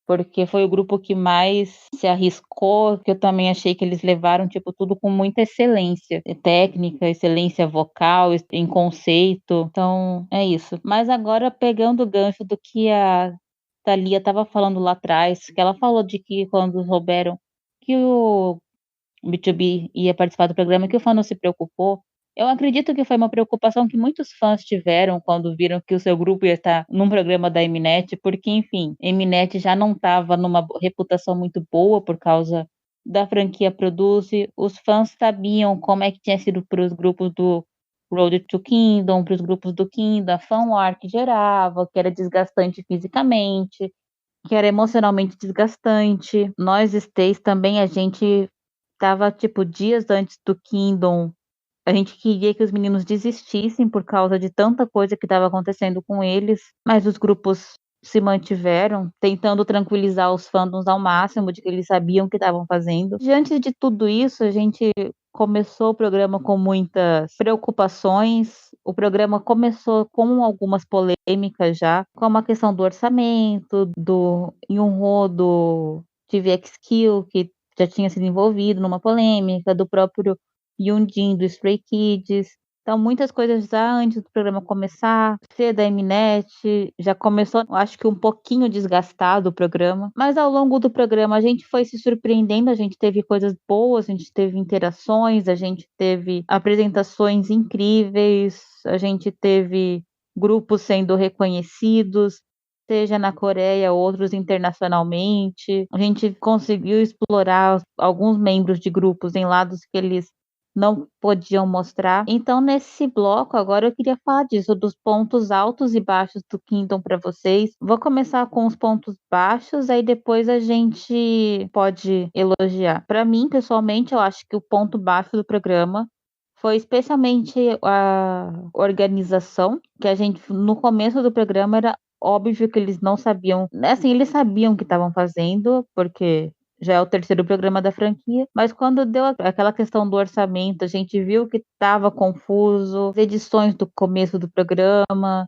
Porque foi o grupo que mais se arriscou, que eu também achei que eles levaram, tipo, tudo com muita excelência técnica, excelência vocal, em conceito. Então, é isso. Mas agora, pegando o gancho do que a Thalia estava falando lá atrás, que ela falou de que quando souberam que o B2B ia participar do programa, que o fã não se preocupou. Eu acredito que foi uma preocupação que muitos fãs tiveram quando viram que o seu grupo ia estar num programa da Mnet, porque, enfim, Mnet já não estava numa reputação muito boa por causa da franquia Produce. Os fãs sabiam como é que tinha sido para os grupos do Road to Kingdom, para os grupos do Kingdom, a fanwar que gerava, que era desgastante fisicamente, que era emocionalmente desgastante. Nós, Stays, também a gente tava, tipo, dias antes do Kingdom. A gente queria que os meninos desistissem por causa de tanta coisa que estava acontecendo com eles, mas os grupos se mantiveram, tentando tranquilizar os fandoms ao máximo de que eles sabiam o que estavam fazendo. Diante de tudo isso, a gente começou o programa com muitas preocupações. O programa começou com algumas polêmicas já, como a questão do orçamento, do Yunho, do TVXQ, que já tinha sido envolvido numa polêmica, do próprio Yunjin, do Stray Kids. Então, muitas coisas já antes do programa começar, ser da Mnet, já começou, acho que um pouquinho desgastado o programa, mas ao longo do programa a gente foi se surpreendendo, a gente teve coisas boas, a gente teve interações, a gente teve apresentações incríveis, a gente teve grupos sendo reconhecidos, seja na Coreia, outros internacionalmente. A gente conseguiu explorar alguns membros de grupos em lados que eles não podiam mostrar. Então, nesse bloco, agora eu queria falar disso, dos pontos altos e baixos do Kingdom para vocês. Vou começar com os pontos baixos, aí depois a gente pode elogiar. Para mim, pessoalmente, eu acho que o ponto baixo do programa foi especialmente a organização, que a gente, no começo do programa, era óbvio que eles não sabiam, assim, eles sabiam o que estavam fazendo, porque já é o terceiro programa da franquia, mas quando deu aquela questão do orçamento, a gente viu que estava confuso, as edições do começo do programa,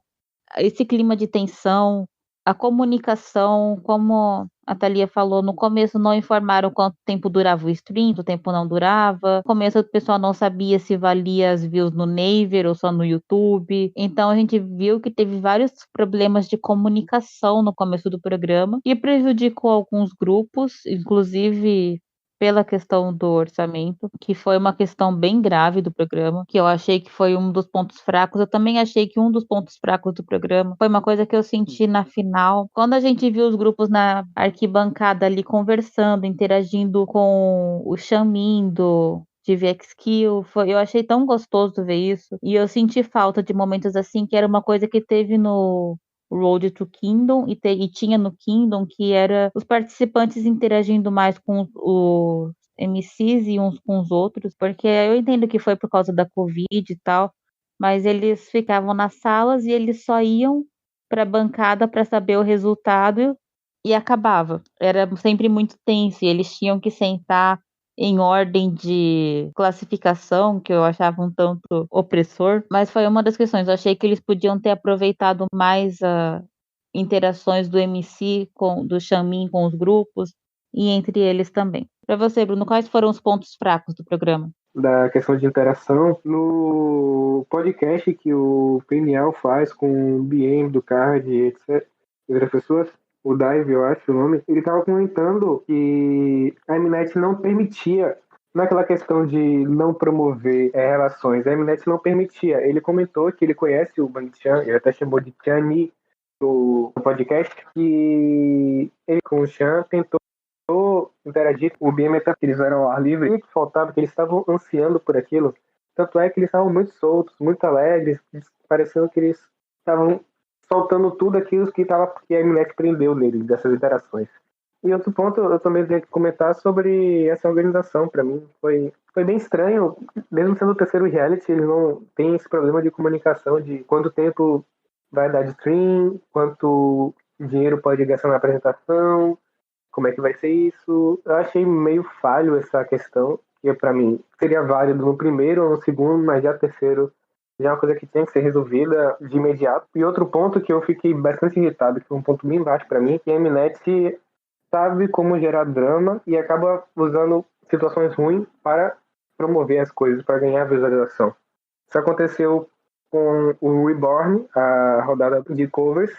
esse clima de tensão, a comunicação, como a Thalia falou, no começo não informaram quanto tempo durava o stream, quanto tempo não durava. No começo o pessoal não sabia se valia as views no Naver ou só no YouTube. Então a gente viu que teve vários problemas de comunicação no começo do programa e prejudicou alguns grupos, inclusive pela questão do orçamento, que foi uma questão bem grave do programa, que eu achei que foi um dos pontos fracos. Eu também achei que um dos pontos fracos do programa foi uma coisa que eu senti na final, quando a gente viu os grupos na arquibancada ali conversando, interagindo com o Xiaomin do TVXQ, eu achei tão gostoso ver isso, e eu senti falta de momentos assim, que era uma coisa que teve no Road to Kingdom e tinha no Kingdom, que era os participantes interagindo mais com os MCs e uns com os outros, porque eu entendo que foi por causa da Covid e tal, mas eles ficavam nas salas e eles só iam para a bancada para saber o resultado e acabava. Era sempre muito tenso e eles tinham que sentar em ordem de classificação, que eu achava um tanto opressor, mas foi uma das questões. Eu achei que eles podiam ter aproveitado mais as interações do MC do Xiaomin com os grupos e entre eles também. Para você, Bruno, quais foram os pontos fracos do programa? Da questão de interação, no podcast que o PNL faz com o BM do Card, etc., outras pessoas, o Dive, eu acho o nome, ele estava comentando que a Mnet não permitia, naquela questão de não promover relações, a Mnet não permitia. Ele comentou que ele conhece o Bang Chan, ele até chamou de Tiani, do podcast que ele com o Chan tentou interagir com o BMT, que eles eram ao ar livre, e que faltava, que eles estavam ansiando por aquilo. Tanto é que eles estavam muito soltos, muito alegres, parecendo que eles estavam soltando tudo aquilo que a Mnet prendeu neles, dessas interações. E outro ponto, eu também tenho que comentar sobre essa organização. Para mim, foi bem estranho. Mesmo sendo o terceiro reality, eles não têm esse problema de comunicação, de quanto tempo vai dar de stream, quanto dinheiro pode gastar na apresentação, como é que vai ser isso. Eu achei meio falho essa questão, que para mim seria válido no primeiro ou no segundo, mas já terceiro já é uma coisa que tinha que ser resolvida de imediato. E outro ponto que eu fiquei bastante irritado, que foi um ponto bem baixo para mim, que a Mnet sabe como gerar drama e acaba usando situações ruins para promover as coisas, para ganhar visualização. Isso aconteceu com o Reborn, a rodada de covers,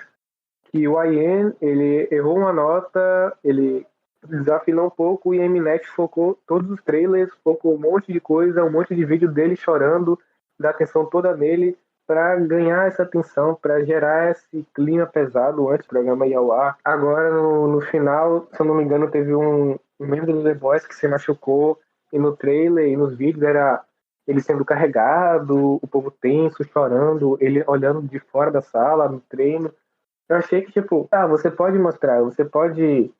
que o Ian, ele errou uma nota, ele desafinou um pouco e a Mnet focou todos os trailers, focou um monte de coisa, um monte de vídeo dele chorando, da atenção toda nele, para ganhar essa atenção, para gerar esse clima pesado antes do programa ir ao ar. Agora, no final, se eu não me engano, teve um membro do The Voice que se machucou, e no trailer e nos vídeos era ele sendo carregado, o povo tenso, chorando, ele olhando de fora da sala, no treino. Eu achei que, você pode mostrar, você pode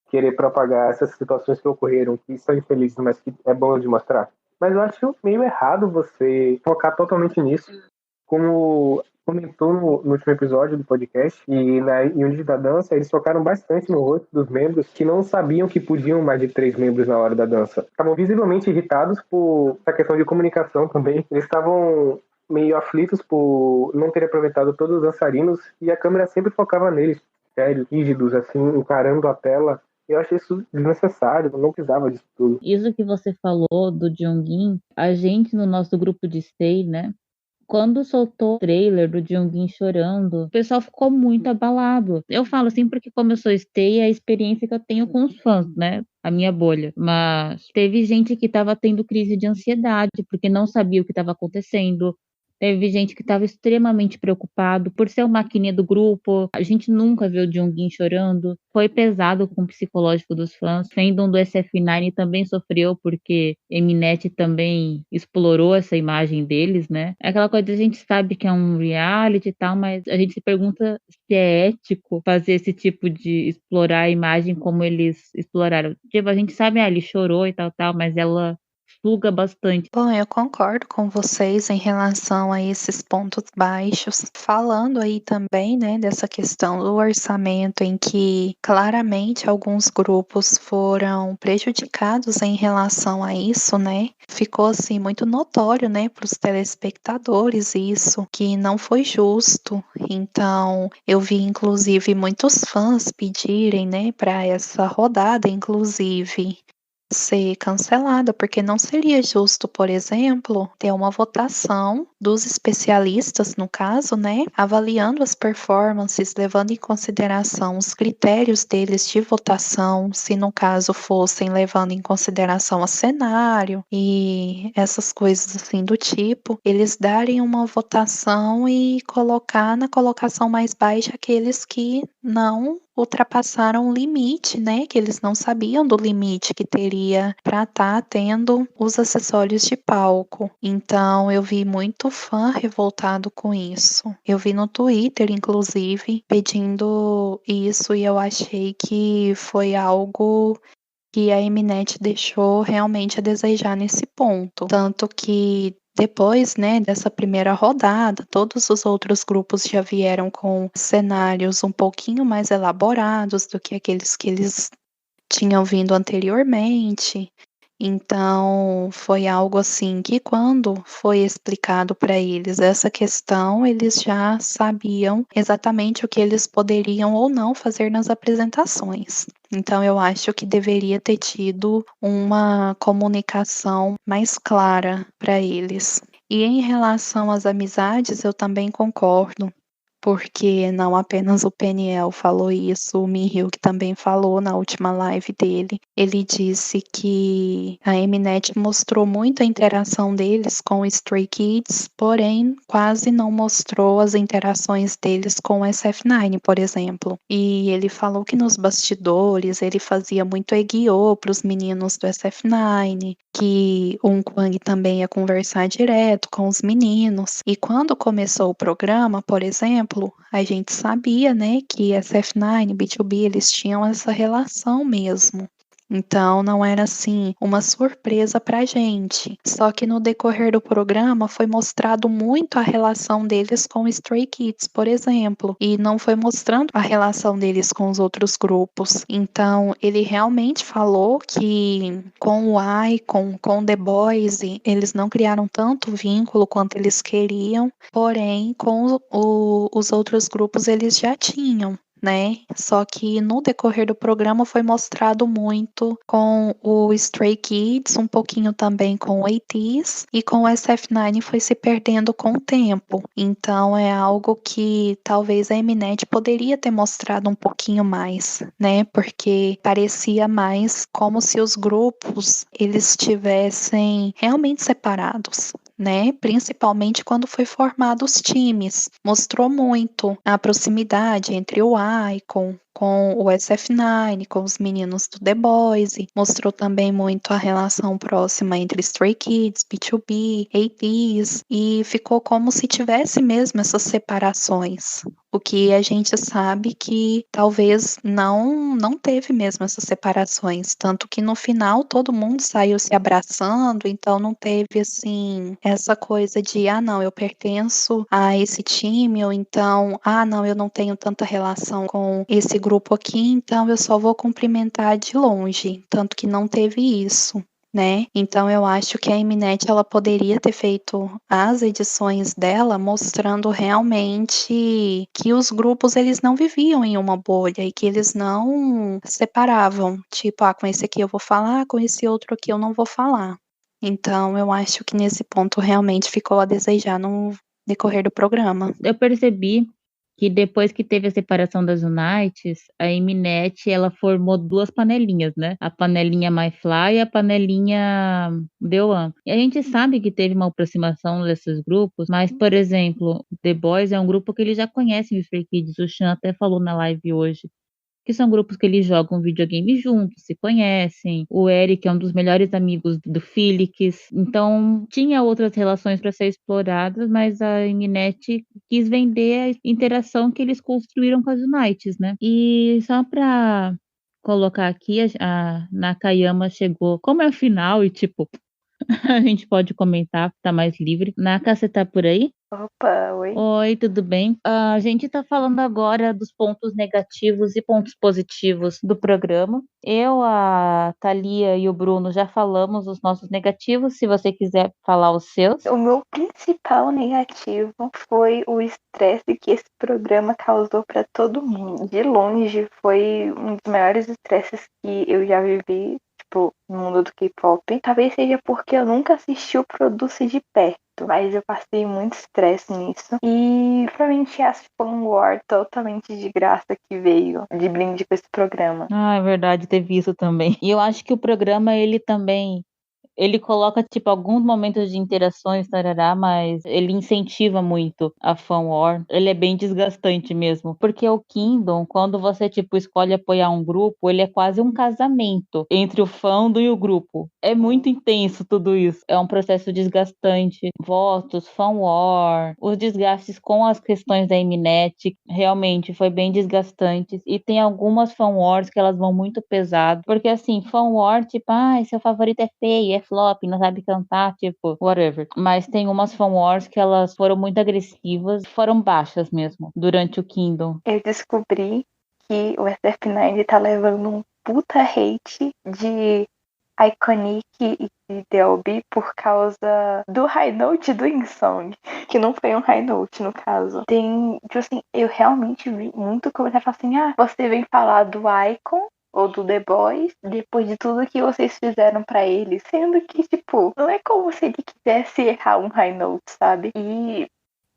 querer propagar essas situações que ocorreram, que são infelizes, mas que é bom de mostrar. Mas eu acho meio errado você focar totalmente nisso. Como comentou no último episódio do podcast, e em Unidade da Dança, eles focaram bastante no rosto dos membros que não sabiam que podiam mais de 3 membros na hora da dança. Estavam visivelmente irritados por essa questão de comunicação também. Eles estavam meio aflitos por não ter aproveitado todos os dançarinos, e a câmera sempre focava neles, sérios, rígidos, assim, encarando a tela. Eu achei isso desnecessário, não precisava disso tudo. Isso que você falou do Jongin, a gente no nosso grupo de stay, né? Quando soltou o trailer do Jongin chorando, o pessoal ficou muito abalado. Eu falo assim porque como eu sou stay, é a experiência que eu tenho com os fãs, né? A minha bolha. Mas teve gente que estava tendo crise de ansiedade porque não sabia o que estava acontecendo. Teve gente que estava extremamente preocupado por ser o maquininha do grupo. A gente nunca viu o Jongin chorando. Foi pesado com o psicológico dos fãs. O fandom do SF9 também sofreu porque Mnet também explorou essa imagem deles, né? É aquela coisa, a gente sabe que é um reality e tal, mas a gente se pergunta se é ético fazer esse tipo de explorar a imagem como eles exploraram. Tipo, a gente sabe, ele chorou e tal, mas ela suga bastante. Bom, eu concordo com vocês em relação a esses pontos baixos. Falando aí também, né, dessa questão do orçamento, em que claramente alguns grupos foram prejudicados em relação a isso, né? Ficou assim muito notório, né, para os telespectadores isso, que não foi justo. Então, eu vi inclusive muitos fãs pedirem, né, para essa rodada, inclusive, ser cancelada, porque não seria justo, por exemplo, ter uma votação dos especialistas, no caso, né, avaliando as performances, levando em consideração os critérios deles de votação, se no caso fossem levando em consideração o cenário e essas coisas assim do tipo, eles darem uma votação e colocar na colocação mais baixa aqueles que não ultrapassaram o limite, né? Que eles não sabiam do limite que teria para estar tendo os acessórios de palco. Então eu vi muito fã revoltado com isso. Eu vi no Twitter, inclusive, pedindo isso e eu achei que foi algo que a Mnet deixou realmente a desejar nesse ponto. Tanto que depois, né, dessa primeira rodada, todos os outros grupos já vieram com cenários um pouquinho mais elaborados do que aqueles que eles tinham vindo anteriormente. Então, foi algo assim que quando foi explicado para eles essa questão, eles já sabiam exatamente o que eles poderiam ou não fazer nas apresentações. Então, eu acho que deveria ter tido uma comunicação mais clara para eles. E em relação às amizades, eu também concordo porque não apenas o Peniel falou isso, o Minhyuk também falou na última live dele. Ele disse que a Mnet mostrou muito a interação deles com o Stray Kids, porém quase não mostrou as interações deles com o SF9, por exemplo. E ele falou que nos bastidores ele fazia muito egyo para os meninos do SF9, que o Unkwang também ia conversar direto com os meninos. E quando começou o programa, por exemplo, a gente sabia, né, que SF9 e B2B eles tinham essa relação mesmo. Então não era assim uma surpresa pra gente. Só que no decorrer do programa foi mostrado muito a relação deles com o Stray Kids, por exemplo, e não foi mostrando a relação deles com os outros grupos. Então ele realmente falou que com o Icon, com The Boys, eles não criaram tanto vínculo quanto eles queriam, porém com os outros grupos eles já tinham, né? Só que no decorrer do programa foi mostrado muito com o Stray Kids, um pouquinho também com o ATEEZ, e com o SF9 foi se perdendo com o tempo. Então é algo que talvez a Mnet poderia ter mostrado um pouquinho mais, né? Porque parecia mais como se os grupos eles estivessem realmente separados, né? Principalmente quando foi formado os times. Mostrou muito a proximidade entre o Icon com o SF9, com os meninos do The Boys, mostrou também muito a relação próxima entre Stray Kids, B2B, ATEEZ, e ficou como se tivesse mesmo essas separações. O que a gente sabe que talvez não teve mesmo essas separações, tanto que no final todo mundo saiu se abraçando, então não teve assim essa coisa de não, eu pertenço a esse time, ou então não, eu não tenho tanta relação com esse grupo aqui, então eu só vou cumprimentar de longe, tanto que não teve isso, né? Então eu acho que a Mnet ela poderia ter feito as edições dela mostrando realmente que os grupos eles não viviam em uma bolha e que eles não separavam, tipo, com esse aqui eu vou falar, com esse outro aqui eu não vou falar. Então eu acho que nesse ponto realmente ficou a desejar no decorrer do programa. Eu percebi que depois que teve a separação das Unites, a Mnet ela formou duas panelinhas, né? A panelinha MyFly e a panelinha The One. E a gente sabe que teve uma aproximação desses grupos, mas, por exemplo, The Boys é um grupo que eles já conhecem os Stray Kids, o Chan até falou na live hoje. Que são grupos que eles jogam videogame juntos, se conhecem. O Eric é um dos melhores amigos do Felix. Então, tinha outras relações para ser exploradas, mas a Mnet quis vender a interação que eles construíram com as Unites, né? E só para colocar aqui, a Nakayama chegou, como é o final e tipo, a gente pode comentar, tá mais livre. Naka, você tá por aí? Opa, oi. Oi, tudo bem? A gente está falando agora dos pontos negativos e pontos positivos do programa. Eu, a Thalia e o Bruno já falamos os nossos negativos, se você quiser falar os seus. O meu principal negativo foi o estresse que esse programa causou para todo mundo. De longe, foi um dos maiores estresses que eu já vivi, tipo, no mundo do K-pop. Talvez seja porque eu nunca assisti o Produce de perto, mas eu passei muito estresse nisso. E provavelmente as Fan War totalmente de graça que veio de brinde com esse programa. É verdade, teve isso também. E eu acho que o programa, ele coloca, tipo, alguns momentos de interações, tarará, mas ele incentiva muito a fan war. Ele é bem desgastante mesmo. Porque o Kingdom, quando você, tipo, escolhe apoiar um grupo, ele é quase um casamento entre o fandom e o grupo. É muito intenso tudo isso. É um processo desgastante. Votos, fan war, os desgastes com as questões da Mnet, realmente foi bem desgastantes. E tem algumas fan wars que elas vão muito pesado. Porque, assim, fan war, tipo, seu favorito é feio, é flop, não sabe cantar, tipo, whatever. Mas tem umas fan wars que elas foram muito agressivas, foram baixas mesmo, durante o Kingdom. Eu descobri que o SF9 tá levando um puta hate de Iconic e de DLB por causa do High Note do InSong, que não foi um High Note no caso. Tem, tipo assim, eu realmente vi muito comentário falando assim, você vem falar do Icon ou do The Boys, depois de tudo que vocês fizeram pra ele, sendo que, tipo, não é como se ele quisesse errar um high note, sabe? E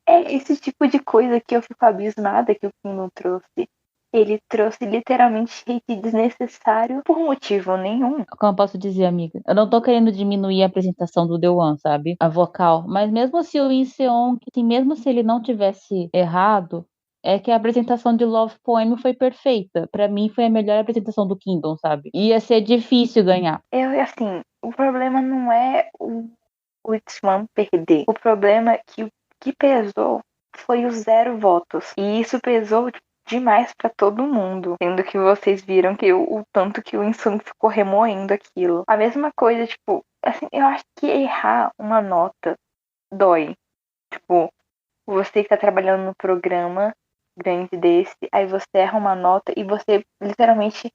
É esse tipo de coisa que eu fico abismada que o Kingdom trouxe. Ele trouxe literalmente hate desnecessário por motivo nenhum. Como eu posso dizer, amiga? Eu não tô querendo diminuir a apresentação do The One, sabe? A vocal. Mas mesmo se o In Seong, assim, mesmo se ele não tivesse errado, é que a apresentação de Love Poem foi perfeita. Pra mim, foi a melhor apresentação do Kingdom, sabe? Ia ser difícil ganhar. Assim, o problema não é o Itzman perder. O problema é que o que pesou foi os 0 votos. E isso pesou demais pra todo mundo. Sendo que vocês viram que o tanto que o Insung ficou remoendo aquilo. A mesma coisa, tipo, assim, eu acho que errar uma nota dói. Tipo, você que tá trabalhando no programa grande desse, aí você erra uma nota e você literalmente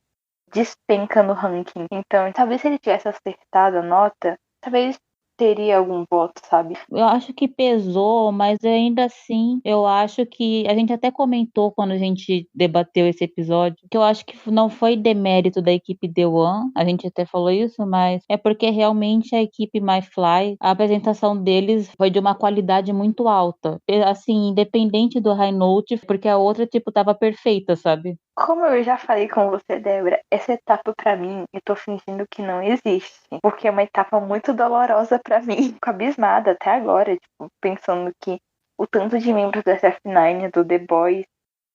despenca no ranking. Então, talvez se ele tivesse acertado a nota, talvez teria algum voto, sabe? Eu acho que pesou, mas ainda assim, eu acho que a gente até comentou quando a gente debateu esse episódio, que eu acho que não foi demérito da equipe The One, a gente até falou isso, mas é porque realmente a equipe My Fly, a apresentação deles foi de uma qualidade muito alta. Assim, independente do High Note, porque a outra, tipo, tava perfeita, sabe? Como eu já falei com você, Débora, essa etapa pra mim, eu tô fingindo que não existe. Porque é uma etapa muito dolorosa pra mim. Fico abismada até agora, tipo, pensando que o tanto de membros do SF9, do The Boys,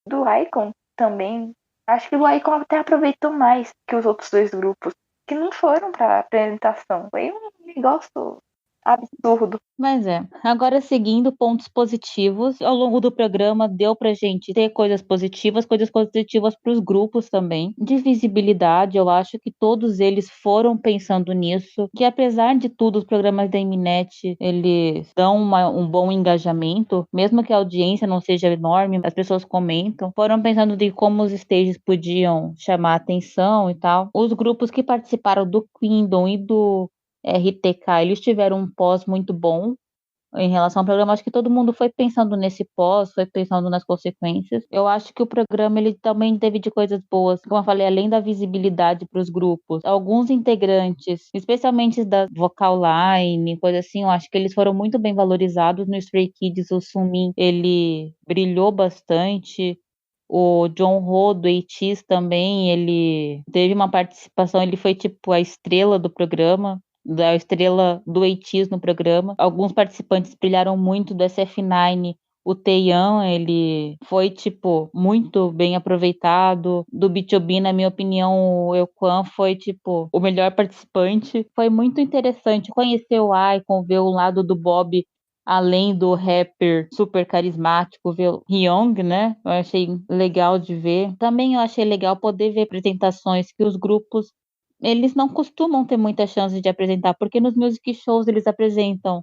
do Icon também. Acho que o Icon até aproveitou mais que os outros 2 grupos, que não foram pra apresentação. Foi um negócio absurdo. Mas é. Agora, seguindo pontos positivos, ao longo do programa deu pra gente ter coisas positivas pros grupos também. De visibilidade, eu acho que todos eles foram pensando nisso, que apesar de tudo, os programas da Mnet, eles dão um bom engajamento, mesmo que a audiência não seja enorme, as pessoas comentam, foram pensando de como os stages podiam chamar atenção e tal. Os grupos que participaram do Kingdom e do RTK, eles tiveram um pós muito bom em relação ao programa. Acho que todo mundo foi pensando nesse pós, foi pensando nas consequências. Eu acho que o programa ele também teve de coisas boas, como eu falei, além da visibilidade para os grupos. Alguns integrantes, especialmente da vocal line, coisa assim, eu acho que eles foram muito bem valorizados no Stray Kids. O Sumin, ele brilhou bastante. O John Ho do ATEEZ também, ele teve uma participação, ele foi tipo a estrela do programa, da estrela do ATEEZ no programa. Alguns participantes brilharam muito do SF9. O Taeyeon, ele foi, tipo, muito bem aproveitado. Do BTOB, na minha opinião, o Eukwan foi, tipo, o melhor participante. Foi muito interessante conhecer o Icon, ver o lado do Bob, além do rapper super carismático, ver o Hyung, né? Eu achei legal de ver. Também eu achei legal poder ver apresentações que os grupos eles não costumam ter muita chance de apresentar, porque nos music shows eles apresentam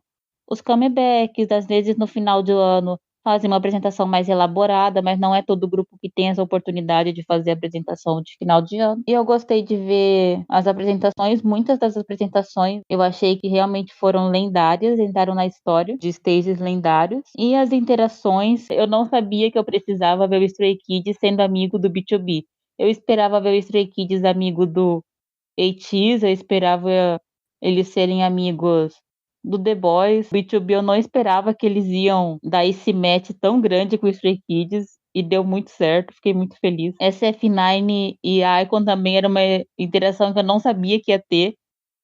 os comebacks, às vezes no final do ano fazem uma apresentação mais elaborada, mas não é todo grupo que tem essa oportunidade de fazer a apresentação de final de ano. E eu gostei de ver as apresentações, muitas das apresentações eu achei que realmente foram lendárias, entraram na história de stages lendários. E as interações, eu não sabia que eu precisava ver o Stray Kids sendo amigo do B2B. Eu esperava ver o Stray Kids amigo do ATEEZ, eu esperava eles serem amigos do The Boys. B2B eu não esperava que eles iam dar esse match tão grande com os Stray Kids e deu muito certo, fiquei muito feliz. SF9 e Icon também era uma interação que eu não sabia que ia ter.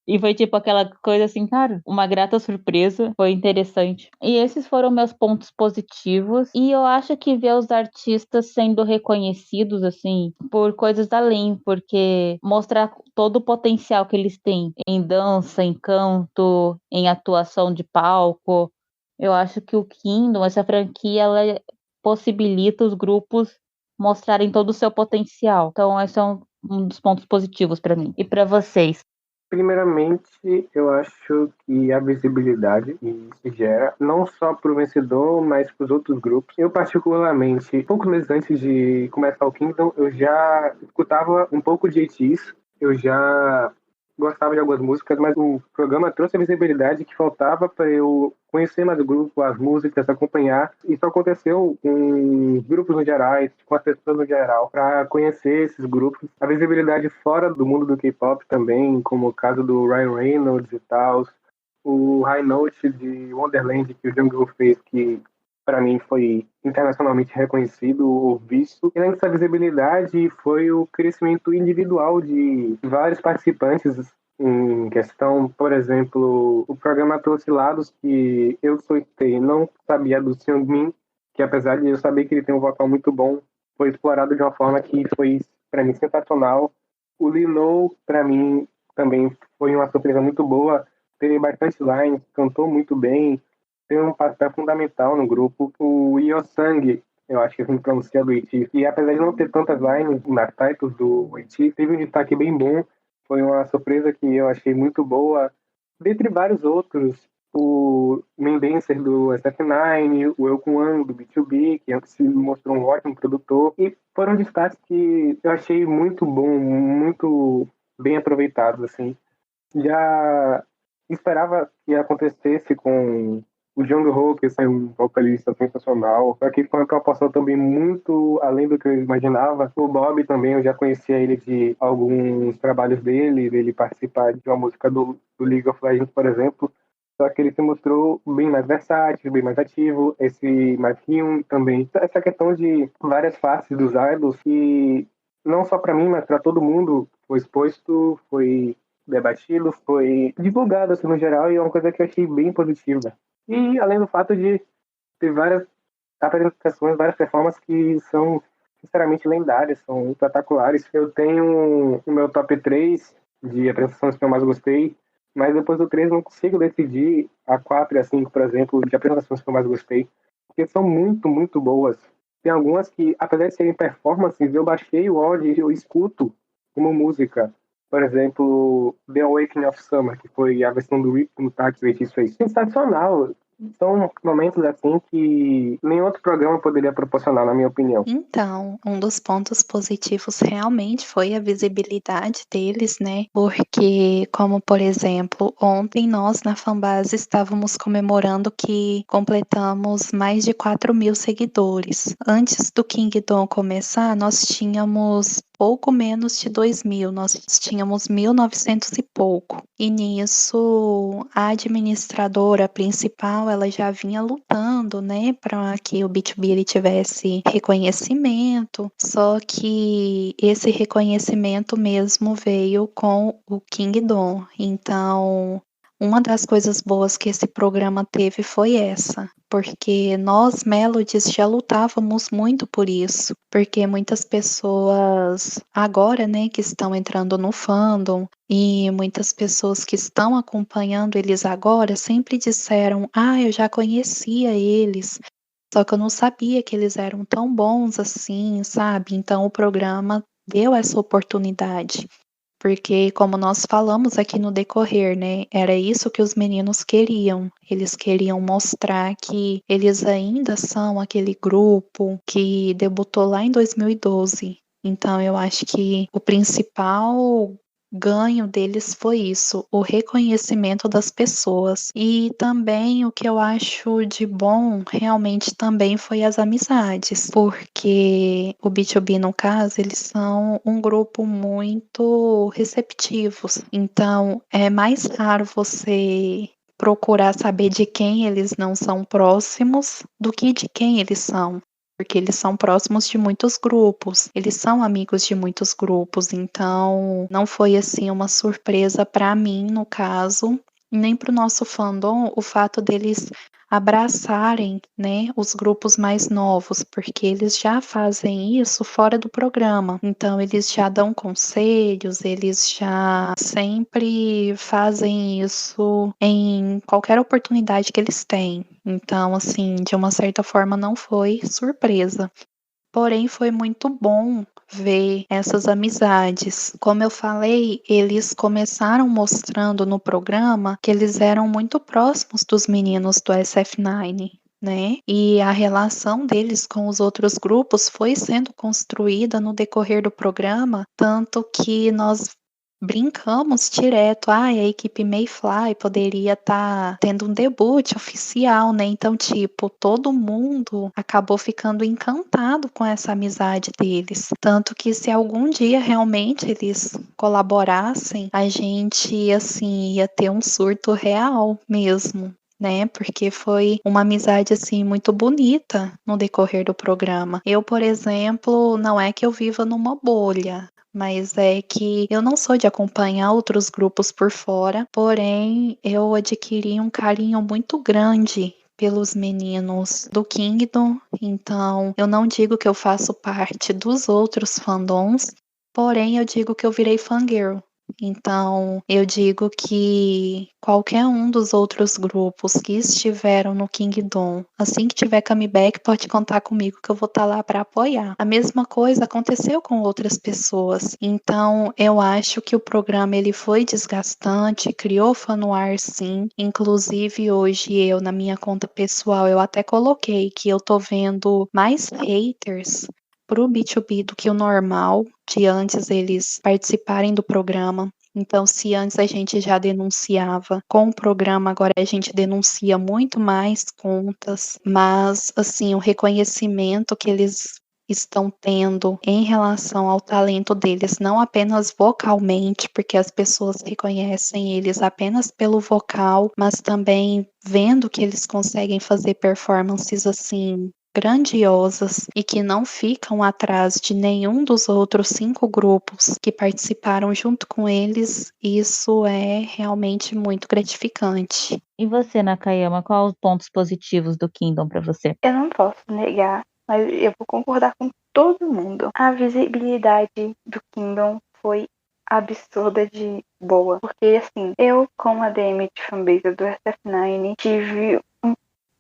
E foi tipo aquela coisa assim, cara, uma grata surpresa, foi interessante. E esses foram meus pontos positivos. E eu acho que ver os artistas sendo reconhecidos, assim, por coisas além, porque mostrar todo o potencial que eles têm em dança, em canto, em atuação de palco. Eu acho que o Kingdom, essa franquia, ela possibilita os grupos mostrarem todo o seu potencial. Então, esse é um dos pontos positivos para mim. E para vocês? Primeiramente, eu acho que a visibilidade que se gera, não só para o vencedor, mas para os outros grupos. Eu, particularmente, poucos meses antes de começar o Kingdom, eu já escutava um pouco de ATEEZ, eu já gostava de algumas músicas, mas o programa trouxe a visibilidade que faltava para eu conhecer mais o grupo, as músicas, acompanhar. Isso aconteceu com os grupos no geral, com as pessoas no geral, para conhecer esses grupos. A visibilidade fora do mundo do K-pop também, como o caso do Ryan Reynolds e tal, o High Note de Wonderland que o Jungkook fez, que para mim foi internacionalmente reconhecido ou visto. E além dessa visibilidade, foi o crescimento individual de vários participantes em questão. Por exemplo, o programa trouxe lados que eu soltei, não sabia do Seungmin, que apesar de eu saber que ele tem um vocal muito bom, foi explorado de uma forma que foi, para mim, sensacional. O Lino, para mim, também foi uma surpresa muito boa. Teve bastante lines, cantou muito bem, tem um papel fundamental no grupo. O Yosang, eu acho que assim pronuncia do Iti, e apesar de não ter tantas lines nas titles do Iti, teve um destaque bem bom. Foi uma surpresa que eu achei muito boa. Dentre vários outros, o Mendencer do SF9, o Eu Kwan do B2B, que se mostrou um ótimo produtor. E foram destaques que eu achei muito bom, muito bem aproveitados, assim. Já esperava que acontecesse com o Jungho, que é um vocalista sensacional, só que foi uma proporção também muito além do que eu imaginava. O Bob também, eu já conhecia ele de alguns trabalhos dele participar de uma música do League of Legends, por exemplo, só que ele se mostrou bem mais versátil, bem mais ativo, esse mais Hyun também. Essa questão de várias faces dos idols, que não só para mim, mas para todo mundo, foi exposto, foi debatido, foi divulgado assim, no geral, e é uma coisa que eu achei bem positiva. E além do fato de ter várias apresentações, várias performances que são sinceramente lendárias, são espetaculares. Eu tenho o meu top 3 de apresentações que eu mais gostei, mas depois do 3 não consigo decidir a 4 e a 5, por exemplo, de apresentações que eu mais gostei, porque são muito, muito boas. Tem algumas que, apesar de serem performances, eu baixei o áudio e eu escuto como música. Por exemplo, The Awakening of Summer, que foi a versão do Rick no Tax Race fez. Sensacional. São momentos assim que nenhum outro programa poderia proporcionar, na minha opinião. Então, um dos pontos positivos realmente foi a visibilidade deles, né? Porque, como por exemplo, ontem nós na Fanbase estávamos comemorando que completamos mais de 4.000 seguidores. Antes do Kingdom começar, nós tínhamos pouco menos de 2.000, nós tínhamos 1.900 e pouco. E nisso, a administradora principal, ela já vinha lutando, né, para que o B2B ele tivesse reconhecimento, só que esse reconhecimento mesmo veio com o Kingdom. Então, uma das coisas boas que esse programa teve foi essa, porque nós, Melodies, já lutávamos muito por isso, porque muitas pessoas agora, né, que estão entrando no fandom e muitas pessoas que estão acompanhando eles agora sempre disseram: ah, eu já conhecia eles, só que eu não sabia que eles eram tão bons assim, sabe? Então o programa deu essa oportunidade. Porque, como nós falamos aqui no decorrer, né, era isso que os meninos queriam. Eles queriam mostrar que eles ainda são aquele grupo que debutou lá em 2012. Então, eu acho que o principal ganho deles foi isso, o reconhecimento das pessoas. E também o que eu acho de bom realmente também foi as amizades, porque o B2B, no caso, eles são um grupo muito receptivos. Então, é mais raro você procurar saber de quem eles não são próximos do que de quem eles são. Porque eles são próximos de muitos grupos, eles são amigos de muitos grupos, então não foi assim uma surpresa para mim, no caso, nem para o nosso fandom, o fato deles abraçarem, né, os grupos mais novos, porque eles já fazem isso fora do programa. Então eles já dão conselhos, eles já sempre fazem isso em qualquer oportunidade que eles têm. Então, assim, de uma certa forma não foi surpresa. Porém, foi muito bom ver essas amizades. Como eu falei, eles começaram mostrando no programa que eles eram muito próximos dos meninos do SF9, né? E a relação deles com os outros grupos foi sendo construída no decorrer do programa, tanto que nós brincamos direto, a equipe Mayfly poderia estar tendo um debut oficial, né? Então, tipo, todo mundo acabou ficando encantado com essa amizade deles. Tanto que se algum dia realmente eles colaborassem, a gente, assim, ia ter um surto real mesmo. né? Porque foi uma amizade assim muito bonita no decorrer do programa. Eu, por exemplo, não é que eu viva numa bolha, mas é que eu não sou de acompanhar outros grupos por fora, porém eu adquiri um carinho muito grande pelos meninos do Kingdom, então eu não digo que eu faço parte dos outros fandoms, porém eu digo que eu virei fangirl. Então, eu digo que qualquer um dos outros grupos que estiveram no Kingdom, assim que tiver comeback, pode contar comigo que eu vou estar lá para apoiar. A mesma coisa aconteceu com outras pessoas. Então, eu acho que o programa ele foi desgastante, criou fanoir sim. Inclusive, hoje eu na minha conta pessoal, eu até coloquei que eu tô vendo mais haters pro B2B do que o normal, de antes eles participarem do programa. Então, se antes a gente já denunciava com o programa, agora a gente denuncia muito mais contas, mas assim, o reconhecimento que eles estão tendo em relação ao talento deles, não apenas vocalmente, porque as pessoas reconhecem eles apenas pelo vocal, mas também vendo que eles conseguem fazer performances assim grandiosas e que não ficam atrás de nenhum dos outros 5 grupos que participaram junto com eles, isso é realmente muito gratificante. E você, Nakayama, quais os pontos positivos do Kingdom pra você? Eu não posso negar, mas eu vou concordar com todo mundo. A visibilidade do Kingdom foi absurda de boa. Porque, assim, eu, como ADM de fanbase do SF9, tive um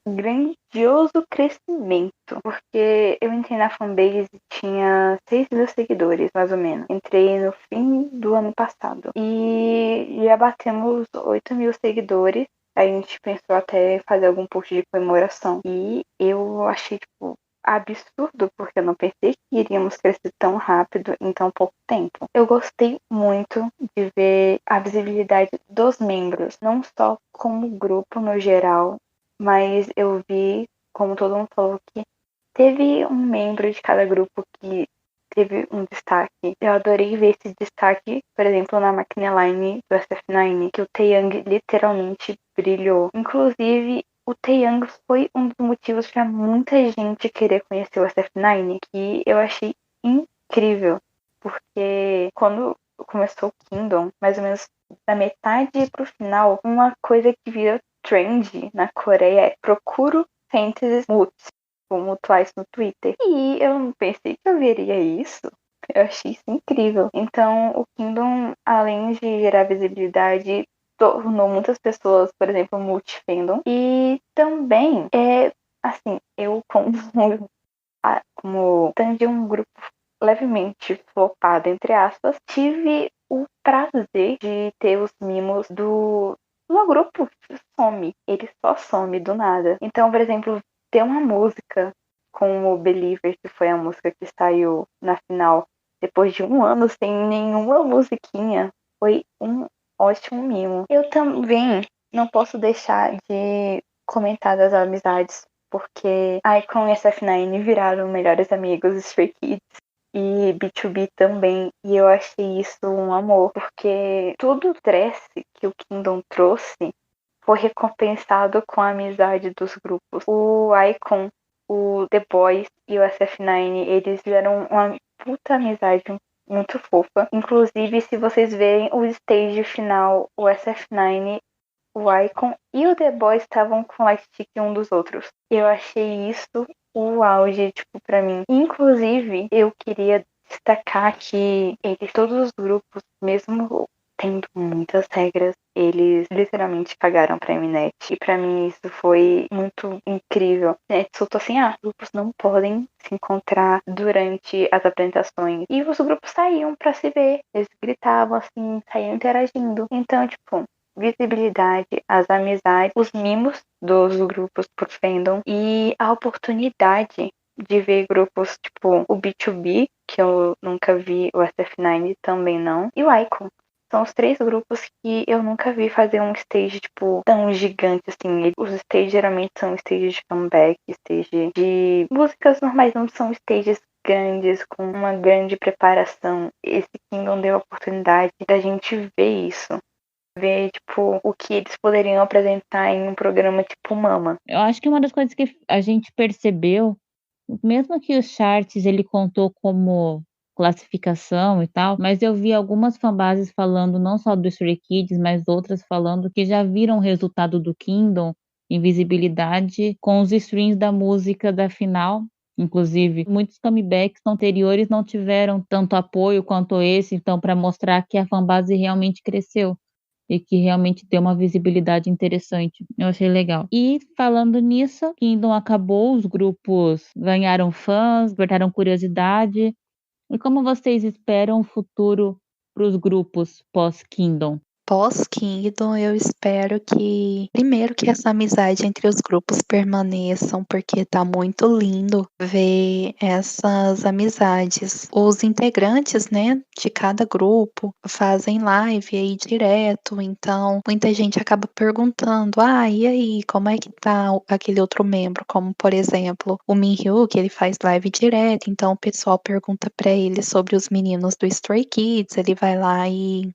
grandioso crescimento. Porque eu entrei na fanbase e tinha 6 mil seguidores, mais ou menos. Entrei no fim do ano passado. E já batemos 8 mil seguidores. A gente pensou até fazer algum post de comemoração. E eu achei, tipo, absurdo, porque eu não pensei que iríamos crescer tão rápido em tão pouco tempo. Eu gostei muito de ver a visibilidade dos membros, não só como grupo no geral, mas eu vi, como todo mundo falou, que teve um membro de cada grupo que teve um destaque. Eu adorei ver esse destaque, por exemplo, na Makineline do SF9, que o Taeyang literalmente brilhou. Inclusive, o Taeyang foi um dos motivos para muita gente querer conhecer o SF9, que eu achei incrível, porque quando começou o Kingdom, mais ou menos da metade pro final, uma coisa que virou trend na Coreia é procuro fantasy moods, como Twice no Twitter. E eu não pensei que eu veria isso. Eu achei isso incrível. Então, o Kingdom, além de gerar visibilidade, tornou muitas pessoas, por exemplo, multifandom. E também, assim, eu como tanto de um grupo levemente flopado, entre aspas, tive o prazer de ter os mimos do grupo some. Ele só some do nada. Então, por exemplo, ter uma música com o Believer, que foi a música que saiu na final, depois de um ano sem nenhuma musiquinha, foi um ótimo mimo. Eu também não posso deixar de comentar das amizades, porque Icon e SF9 viraram melhores amigos, Stray Kids e B2B também, e eu achei isso um amor, porque todo o stress que o Kingdom trouxe foi recompensado com a amizade dos grupos. O Icon, o The Boys e o SF9, eles fizeram uma puta amizade muito fofa. Inclusive, se vocês verem o stage final, o SF9, o Icon e o The Boys estavam com lightstick um dos outros. Eu achei isso o auge, tipo, pra mim. Inclusive, eu queria destacar que entre todos os grupos, mesmo tendo muitas regras, eles literalmente cagaram pra Mnet. E pra mim isso foi muito incrível. Mnet soltou assim, grupos não podem se encontrar durante as apresentações. E os grupos saíam pra se ver. Eles gritavam assim, saíam interagindo. Então, tipo, visibilidade, as amizades, os mimos dos grupos por fandom e a oportunidade de ver grupos tipo o B2B, que eu nunca vi, o SF9 também não, e o Icon. São os 3 grupos que eu nunca vi fazer um stage, tipo, tão gigante assim. Os stages geralmente são stages de comeback, stage de músicas normais, não são stages grandes, com uma grande preparação. Esse Kingdom deu a oportunidade da gente ver isso. ver, tipo, o que eles poderiam apresentar em um programa tipo Mama. Eu acho que uma das coisas que a gente percebeu, mesmo que os charts ele contou como classificação e tal, mas eu vi algumas fanbases falando não só do Stray Kids, mas outras falando que já viram o resultado do Kingdom em visibilidade com os streams da música da final. Inclusive, muitos comebacks anteriores não tiveram tanto apoio quanto esse, então para mostrar que a fanbase realmente cresceu e que realmente deu uma visibilidade interessante. Eu achei legal. E falando nisso, Kingdom acabou, os grupos ganharam fãs, despertaram curiosidade. E como vocês esperam o futuro para os grupos pós-Kingdom? Pós-Kingdom, eu espero que, primeiro, que essa amizade entre os grupos permaneçam, porque tá muito lindo ver essas amizades. Os integrantes, né, de cada grupo fazem live aí direto, então muita gente acaba perguntando: ah, e aí, como é que tá aquele outro membro? Como, por exemplo, o Minhyuk, que ele faz live direto, então o pessoal pergunta pra ele sobre os meninos do Stray Kids, ele vai lá e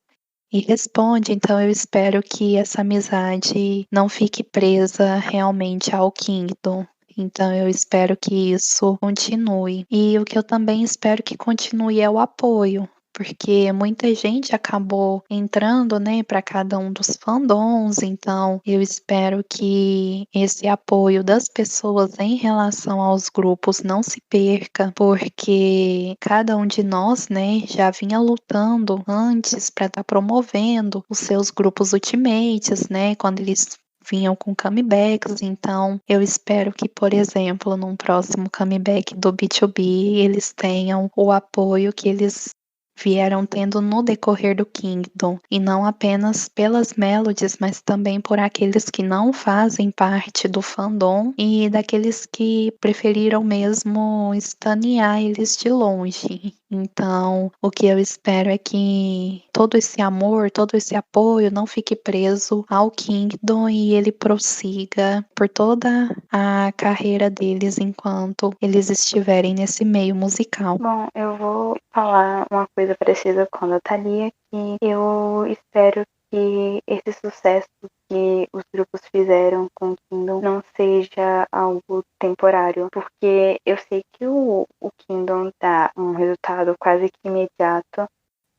responde. Então eu espero que essa amizade não fique presa realmente ao Kingdom. Então eu espero que isso continue. E o que eu também espero que continue é o apoio, porque muita gente acabou entrando, né, para cada um dos fandoms. Então eu espero que esse apoio das pessoas em relação aos grupos não se perca, porque cada um de nós, né, já vinha lutando antes para estar promovendo os seus grupos ultimates, né, quando eles vinham com comebacks. Então eu espero que, por exemplo, num próximo comeback do B2B, eles tenham o apoio que eles vieram tendo no decorrer do Kingdom, e não apenas pelas melodies, mas também por aqueles que não fazem parte do fandom e daqueles que preferiram mesmo estanear eles de longe. Então, o que eu espero é que todo esse amor, todo esse apoio não fique preso ao Kingdom e ele prossiga por toda a carreira deles enquanto eles estiverem nesse meio musical. Bom, eu vou falar uma coisa parecida com a da Thalia, que eu espero que esse sucesso que os grupos fizeram com o Kingdom não seja algo temporário, porque eu sei que o Kingdom dá um resultado quase que imediato,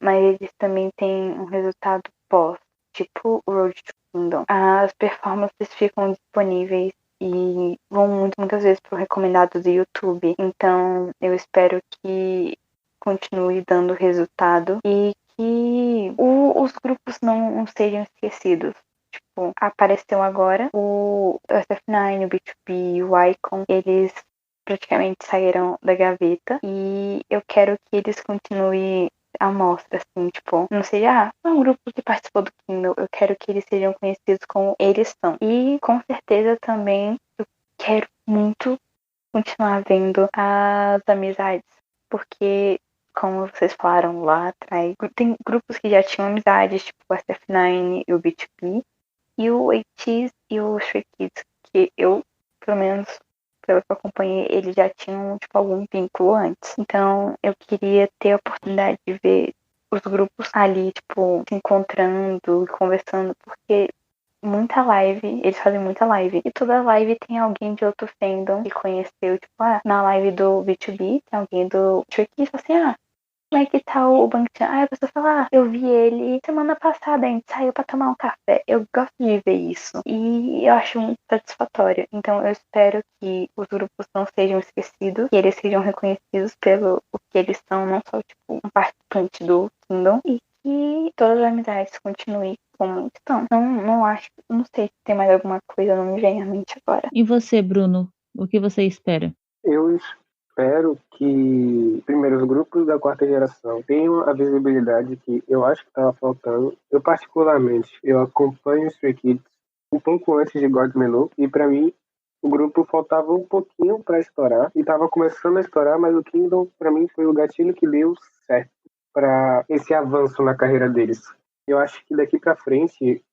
mas eles também têm um resultado pós, tipo o Road to Kingdom. As performances ficam disponíveis e vão muitas vezes pro recomendado do YouTube. Então eu espero que continue dando resultado e que os grupos não sejam esquecidos. Tipo, apareceu agora o SF9, o B2B e o Icon, eles praticamente saíram da gaveta e eu quero que eles continuem a mostra, assim, tipo, não seja, um grupo que participou do Kingdom, eu quero que eles sejam conhecidos como eles são. E com certeza também eu quero muito continuar vendo as amizades, porque como vocês falaram lá atrás, tem grupos que já tinham amizades, tipo o SF9 e o B2B, e o ATEEZ e o Stray Kids, que eu, pelo menos, pelo que eu acompanhei, eles já tinham, tipo, algum vínculo antes. Então, eu queria ter a oportunidade de ver os grupos ali, tipo, se encontrando e conversando, porque muita live, eles fazem muita live, e toda live tem alguém de outro fandom que conheceu, tipo, na live do B2B tem alguém do Stray Kids, assim, como é que tá o Bangchan? Aí a pessoa fala, eu vi ele semana passada, a gente saiu pra tomar um café. Eu gosto de ver isso. E eu acho muito satisfatório. Então eu espero que os grupos não sejam esquecidos, que eles sejam reconhecidos pelo o que eles são, não só tipo um participante do Kingdom. E que todas as amizades continuem como estão. Não acho, não sei se tem mais alguma coisa, não me vem à mente agora. E você, Bruno, o que você espera? Eu espero que, primeiro, os grupos da quarta geração tenham a visibilidade que eu acho que estava faltando. Eu, particularmente, eu acompanho o Stray Kids um pouco antes de God Menu, e para mim, o grupo faltava um pouquinho para estourar, e estava começando a estourar, mas o Kingdom, para mim, foi o gatilho que deu certo para esse avanço na carreira deles. Eu acho que daqui para frente,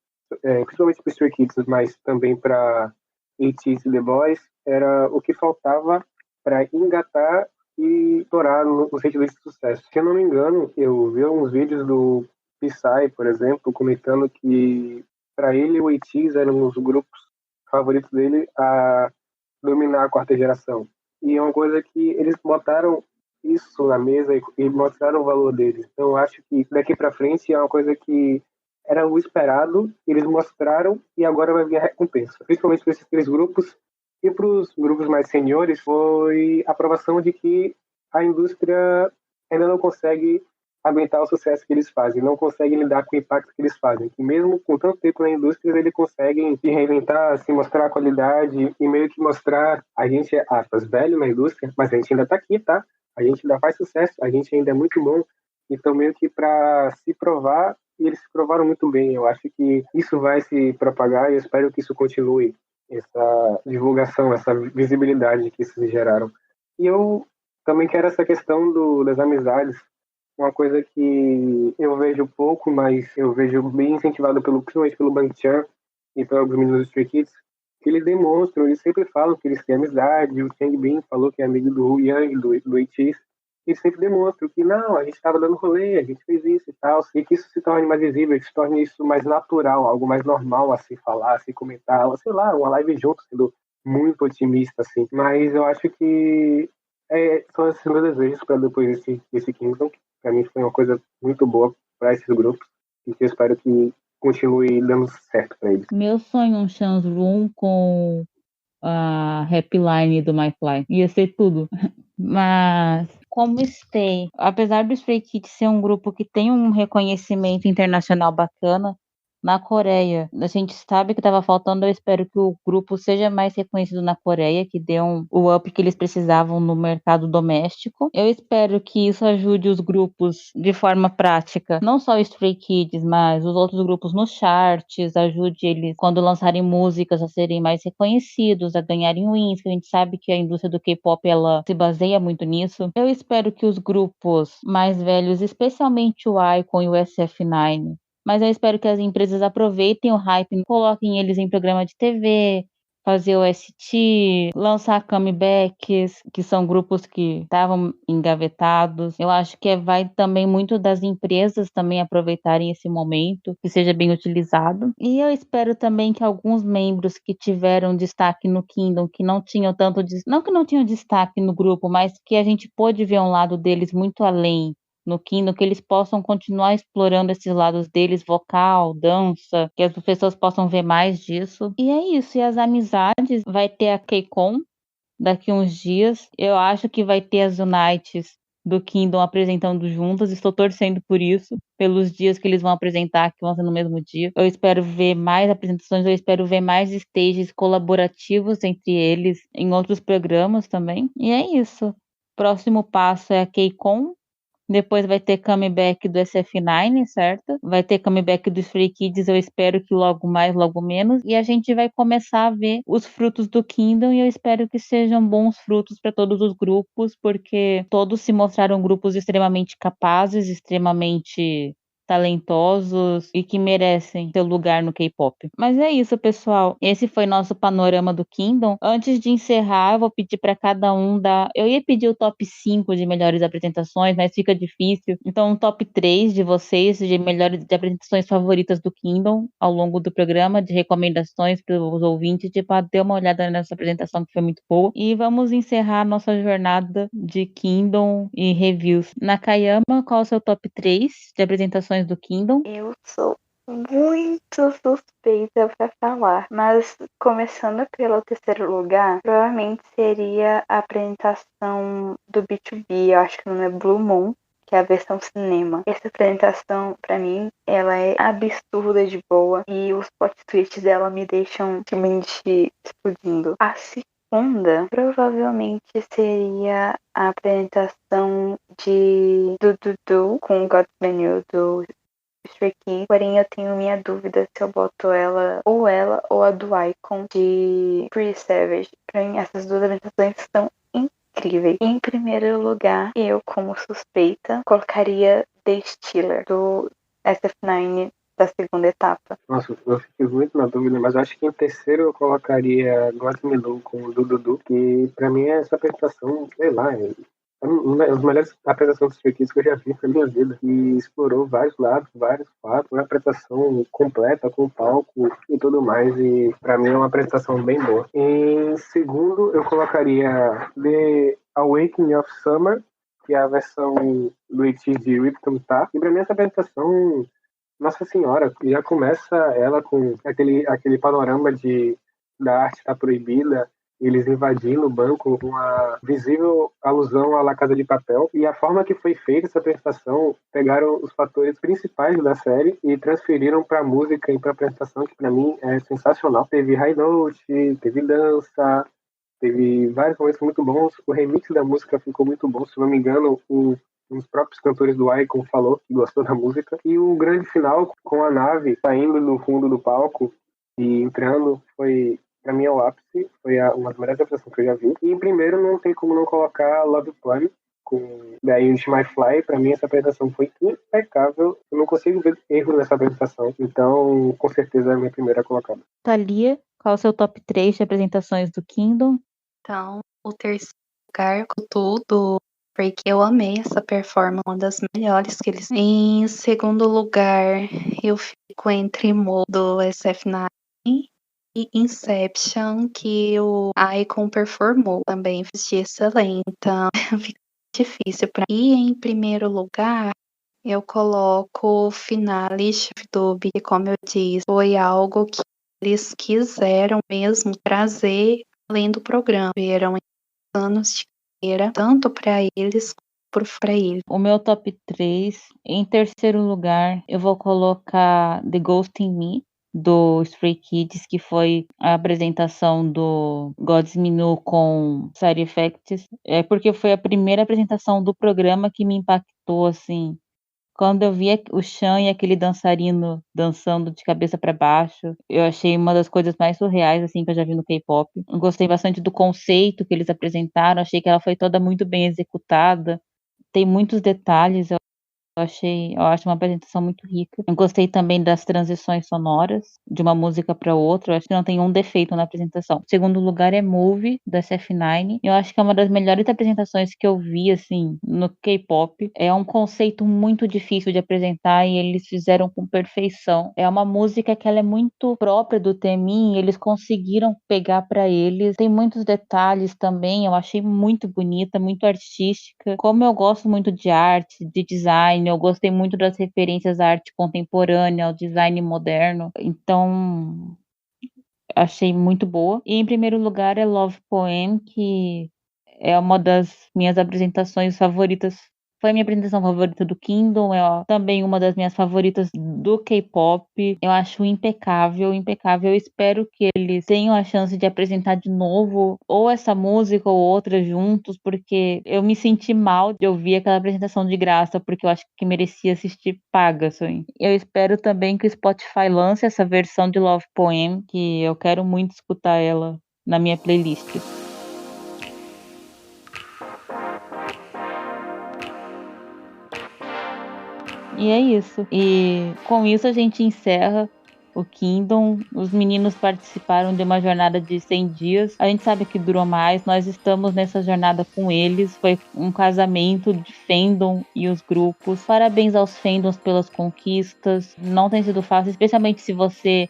principalmente para o Stray Kids, mas também para ATEEZ e The Boys, era o que faltava para engatar e estourar nos sentidos de sucesso. Se eu não me engano, eu vi uns vídeos do Psy, por exemplo, comentando que para ele o ATEEZ eram os grupos favoritos dele a dominar a quarta geração. E é uma coisa que eles botaram isso na mesa e mostraram o valor deles. Então eu acho que daqui para frente é uma coisa que era o esperado, eles mostraram e agora vai vir a recompensa. Principalmente para esses 3 grupos e para os grupos mais seniores foi a aprovação de que a indústria ainda não consegue aguentar o sucesso que eles fazem, não conseguem lidar com o impacto que eles fazem. Que mesmo com tanto tempo na indústria, eles conseguem se reinventar, se mostrar a qualidade e meio que mostrar a gente é, aspas, velho na indústria, mas a gente ainda está aqui, tá? A gente ainda faz sucesso, a gente ainda é muito bom. Então, meio que para se provar, e eles se provaram muito bem. Eu acho que isso vai se propagar e eu espero que isso continue, essa divulgação, essa visibilidade que isso geraram. E eu também quero essa questão das amizades, uma coisa que eu vejo pouco, mas eu vejo bem incentivado principalmente pelo Bang Chan e pelos meninos do Stray Kids, que eles demonstram, eles sempre falam que eles têm amizade, o Chang Bin falou que é amigo do Yang, do ATEEZ, eles sempre demonstram que não, a gente estava dando rolê, a gente fez isso e tal, e que isso se torne mais visível, que se torne isso mais natural, algo mais normal a se falar, a se comentar, sei lá, uma live junto, sendo muito otimista, assim. Mas eu acho que são esses meus desejos para depois desse Kingdom, que para mim foi uma coisa muito boa para esses grupos, e que eu espero que continue dando certo para eles. Meu sonho é um Chance Room com a Happy Line do My Fly. Ia ser tudo. Mas como Stay, apesar do Stray Kids ser um grupo que tem um reconhecimento internacional bacana, na Coreia, a gente sabe que estava faltando, eu espero que o grupo seja mais reconhecido na Coreia, que dê o up que eles precisavam no mercado doméstico. Eu espero que isso ajude os grupos de forma prática, não só o Stray Kids, mas os outros grupos nos charts, ajude eles, quando lançarem músicas, a serem mais reconhecidos, a ganharem wins, que a gente sabe que a indústria do K-pop, ela se baseia muito nisso. Eu espero que os grupos mais velhos, especialmente o iKON e o SF9, mas eu espero que as empresas aproveitem o hype, coloquem eles em programa de TV, fazer OST, lançar comebacks, que são grupos que estavam engavetados. Eu acho que vai também muito das empresas também aproveitarem esse momento, que seja bem utilizado. E eu espero também que alguns membros que tiveram destaque no Kingdom, que não tinham tanto, não que não tinham destaque no grupo, mas que a gente pôde ver um lado deles muito além no Kingdom, que eles possam continuar explorando esses lados deles, vocal, dança, que as pessoas possam ver mais disso. E é isso, e as amizades, vai ter a KCON daqui uns dias, eu acho que vai ter as Unites do Kingdom apresentando juntas, estou torcendo por isso, pelos dias que eles vão apresentar, que vão ser no mesmo dia. Eu espero ver mais apresentações, eu espero ver mais stages colaborativos entre eles, em outros programas também. E é isso. Próximo passo é a KCON, depois vai ter comeback do SF9, certo? Vai ter comeback dos Stray Kids, eu espero que logo mais, logo menos. E a gente vai começar a ver os frutos do Kingdom e eu espero que sejam bons frutos para todos os grupos, porque todos se mostraram grupos extremamente capazes, extremamente talentosos e que merecem seu lugar no K-pop. Mas é isso, pessoal. Esse foi nosso panorama do Kingdom. Antes de encerrar, eu vou pedir para cada um dar. Eu ia pedir o top 5 de melhores apresentações, mas fica difícil. Então, um top 3 de vocês, de melhores de apresentações favoritas do Kingdom ao longo do programa, de recomendações para os ouvintes, para dar uma olhada nessa apresentação que foi muito boa. E vamos encerrar nossa jornada de Kingdom e reviews. Nakayama, qual é o seu top 3 de apresentações do Kingdom? Eu sou muito suspeita para falar, mas começando pelo terceiro lugar, provavelmente seria a apresentação do B2B, eu acho que o nome é Blue Moon, que é a versão cinema. Essa apresentação, pra mim, ela é absurda de boa e os plot twists dela me deixam simplesmente explodindo. A segunda, provavelmente seria a apresentação de Dudu com God's Menu do Stray Kids, porém eu tenho minha dúvida se eu boto ela ou a do iKON de Pretty Savage. Pra mim, essas duas apresentações são incríveis. Em primeiro lugar, eu, como suspeita, colocaria The Stealer do SF9 da segunda etapa. Nossa, eu fiquei muito na dúvida, mas acho que em terceiro eu colocaria God Me Low com o Dudu, que pra mim essa apresentação, sei lá, uma das melhores apresentações dos Stray Kids que eu já vi na minha vida. E explorou vários lados, vários fatos, uma apresentação completa, com palco e tudo mais. E pra mim é uma apresentação bem boa. Em segundo, eu colocaria The Awakening of Summer, que é a versão do IT de Ripton Tá. E pra mim essa apresentação, nossa senhora, já começa ela com aquele panorama da arte tá proibida, eles invadindo o banco, uma visível alusão à La Casa de Papel. E a forma que foi feita essa apresentação, pegaram os fatores principais da série e transferiram para a música e para a apresentação, que para mim é sensacional. Teve high note, teve dança, teve vários momentos muito bons. O remix da música ficou muito bom, se não me engano, os próprios cantores do Icon falou que gostou da música. E o grande final, com a nave saindo do fundo do palco e entrando, foi, pra mim, é o ápice. Foi uma das melhores apresentações que eu já vi. E em primeiro, não tem como não colocar Love Plan, com The Unity My Fly. Pra mim, essa apresentação foi impecável. Eu não consigo ver erro nessa apresentação. Então, com certeza, é a minha primeira colocada. Thalia, qual é o seu top 3 de apresentações do Kingdom? Então, o terceiro lugar, com tudo, porque eu amei essa performance, uma das melhores que eles. Em segundo lugar, eu fico entre Mo do SF9 e Inception, que o Icon performou também, foi excelente. Então, fica difícil para mim. E em primeiro lugar, eu coloco o finale do Beat, como eu disse, foi algo que eles quiseram mesmo trazer além do programa. Viram anos de carreira, tanto para eles quanto para ele. O meu top 3, em terceiro lugar, eu vou colocar The Ghost in Me, do Stray Kids, que foi a apresentação do Gods Minu com Side Effects. É porque foi a primeira apresentação do programa que me impactou, assim. Quando eu vi o Chan e aquele dançarino dançando de cabeça para baixo, eu achei uma das coisas mais surreais assim que eu já vi no K-pop. Eu gostei bastante do conceito que eles apresentaram, achei que ela foi toda muito bem executada. Tem muitos detalhes, eu acho uma apresentação muito rica. Eu gostei também das transições sonoras de uma música para outra. Eu acho que não tem um defeito na apresentação. O segundo lugar é Move, da SF9. Eu acho que é uma das melhores apresentações que eu vi, assim, no K-pop. É um conceito muito difícil de apresentar e eles fizeram com perfeição. É uma música que ela é muito própria do Temin, eles conseguiram pegar para eles. Tem muitos detalhes também, eu achei muito bonita, muito artística. Como eu gosto muito de arte, de design, eu gostei muito das referências à arte contemporânea, ao design moderno. Então, achei muito boa. E em primeiro lugar é Love Poem, que é uma das minhas apresentações favoritas. Foi a minha apresentação favorita do Kingdom, também uma das minhas favoritas do K-pop. Eu acho impecável, impecável. Eu espero que eles tenham a chance de apresentar de novo, ou essa música ou outra juntos, porque eu me senti mal de ouvir aquela apresentação de graça, porque eu acho que merecia assistir paga, assim. Eu espero também que o Spotify lance essa versão de Love Poem, que eu quero muito escutar ela na minha playlist. E é isso. E com isso a gente encerra o Kingdom. Os meninos participaram de uma jornada de 100 dias. A gente sabe que durou mais. Nós estamos nessa jornada com eles. Foi um casamento de fandom e os grupos. Parabéns aos fandoms pelas conquistas. Não tem sido fácil, especialmente se você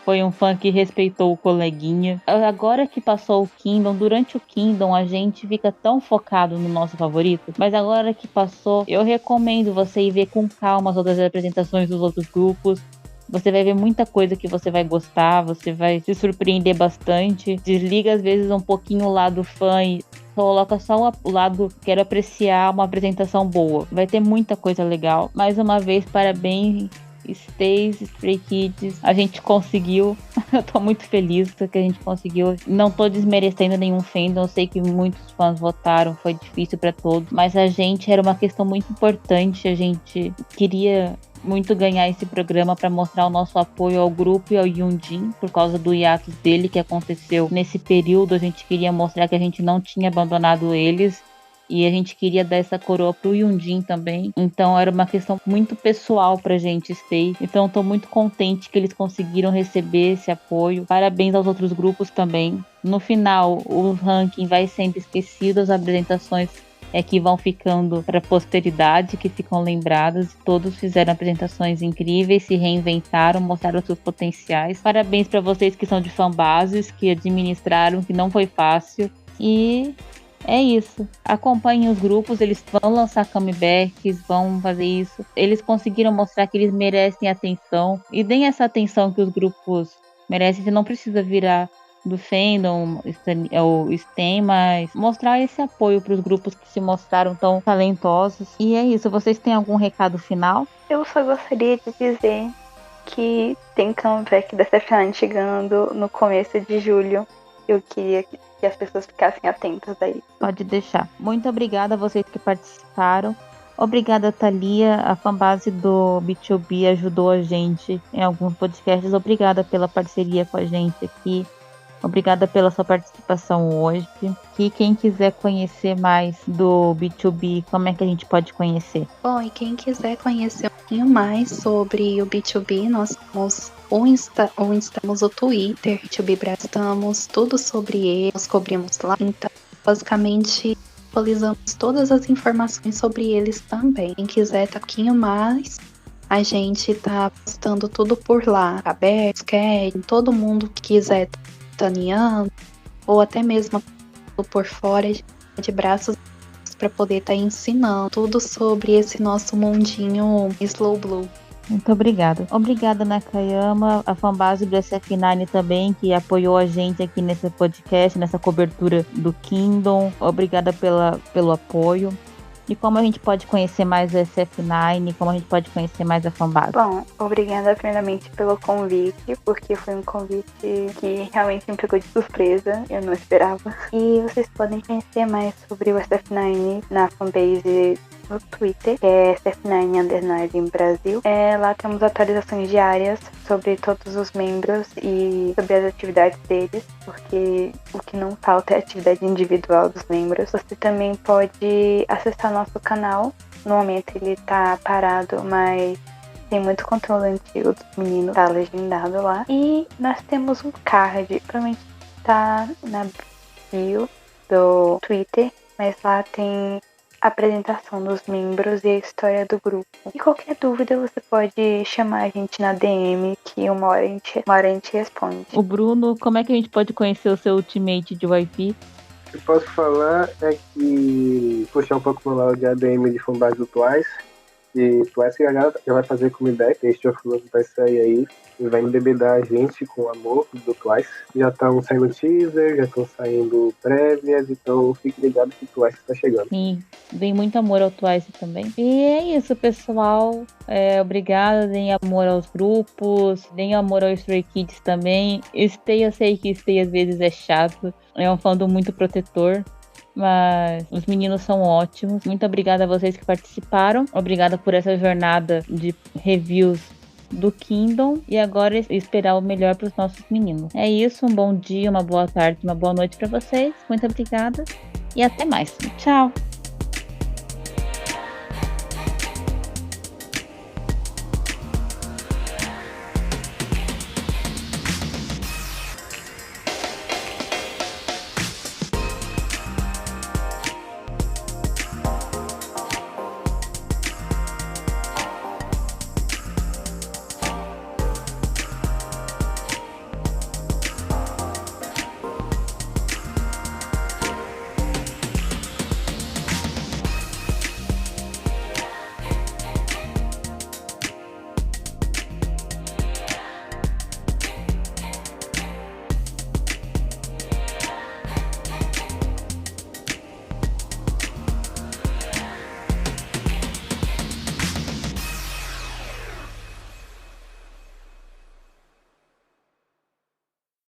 foi um fã que respeitou o coleguinha. Agora que passou o Kingdom, durante o Kingdom a gente fica tão focado no nosso favorito, mas agora que passou, eu recomendo você ir ver com calma as outras apresentações dos outros grupos. Você vai ver muita coisa que você vai gostar, você vai se surpreender bastante. Desliga às vezes um pouquinho o lado fã e coloca só o lado quero apreciar uma apresentação boa. Vai ter muita coisa legal. Mais uma vez, parabéns Stays, Stray Kids, a gente conseguiu. Eu tô muito feliz que a gente conseguiu. Não tô desmerecendo nenhum fandom, eu sei que muitos fãs votaram, foi difícil pra todos, mas a gente era uma questão muito importante, a gente queria muito ganhar esse programa para mostrar o nosso apoio ao grupo e ao Yoonjin, por causa do hiatus dele que aconteceu nesse período. A gente queria mostrar que a gente não tinha abandonado eles e a gente queria dar essa coroa pro Yoonjin também. Então era uma questão muito pessoal pra gente, Stay. Então tô muito contente que eles conseguiram receber esse apoio. Parabéns aos outros grupos também. No final, o ranking vai sendo esquecido, as apresentações que vão ficando para a posteridade, que ficam lembrados. Todos fizeram apresentações incríveis, se reinventaram, mostraram seus potenciais. Parabéns para vocês que são de fanbases, que administraram, que não foi fácil. E é isso. Acompanhem os grupos, eles vão lançar comebacks, vão fazer isso. Eles conseguiram mostrar que eles merecem atenção. E deem essa atenção que os grupos merecem. Você não precisa virar do fandom ou STEM, mas mostrar esse apoio para os grupos que se mostraram tão talentosos. E é isso. Vocês têm algum recado final? Eu só gostaria de dizer que tem comeback da SF9 chegando no começo de julho. Eu queria que as pessoas ficassem atentas aí. Pode deixar. Muito obrigada a vocês que participaram. Obrigada, Thalia. A fanbase do B2B ajudou a gente em alguns podcasts. Obrigada pela parceria com a gente aqui. Obrigada pela sua participação hoje. E quem quiser conhecer mais do B2B, como é que a gente pode conhecer? Bom, e quem quiser conhecer um pouquinho mais sobre o B2B, nós temos temos o Twitter, B2B Brasil, estamos tudo sobre ele, nós cobrimos lá. Então, basicamente, atualizamos todas as informações sobre eles também. Quem quiser tá um pouquinho mais, a gente tá postando tudo por lá, aberto, todo mundo que quiser taneando, ou até mesmo por fora, de braços para poder estar ensinando tudo sobre esse nosso mundinho Slow Blue. Muito obrigada. Obrigada, Nakayama, a fanbase do SF9 também, que apoiou a gente aqui nesse podcast, nessa cobertura do Kingdom. Obrigada pelo apoio. E como a gente pode conhecer mais o SF9, como a gente pode conhecer mais a fanbase? Bom, obrigada primeiramente pelo convite, porque foi um convite que realmente me pegou de surpresa, eu não esperava. E vocês podem conhecer mais sobre o SF9 na fanbase no Twitter, que é SF9 Brasil. Lá temos atualizações diárias sobre todos os membros e sobre as atividades deles, porque o que não falta é a atividade individual dos membros. Você também pode acessar nosso canal. No momento ele tá parado, mas tem muito conteúdo antigo dos meninos, tá legendado lá. E nós temos um card, provavelmente tá na bio do Twitter, mas lá tem a apresentação dos membros e a história do grupo. E qualquer dúvida você pode chamar a gente na DM, que uma hora a gente responde. O Bruno, como é que a gente pode conhecer o seu ultimate de YP? O que eu posso falar é que puxar um pouco pro lado de ADM de fanbase do Twice. E Twice já vai fazer comeback, Taste of Love vai sair aí e vai embebedar a gente com o amor do Twice. Já estão saindo teaser, já estão saindo prévias, então fique ligado que o Twice está chegando. Sim, dei muito amor ao Twice também. E é isso, pessoal. Obrigada, deem amor aos grupos, deem amor ao Stray Kids também. Stay, eu sei que Stay às vezes é chato, é um fandom muito protetor. Mas os meninos são ótimos. Muito obrigada a vocês que participaram. Obrigada por essa jornada de reviews do Kingdom. E agora esperar o melhor para os nossos meninos. É isso, um bom dia, uma boa tarde, uma boa noite para vocês. Muito obrigada e até mais. Tchau!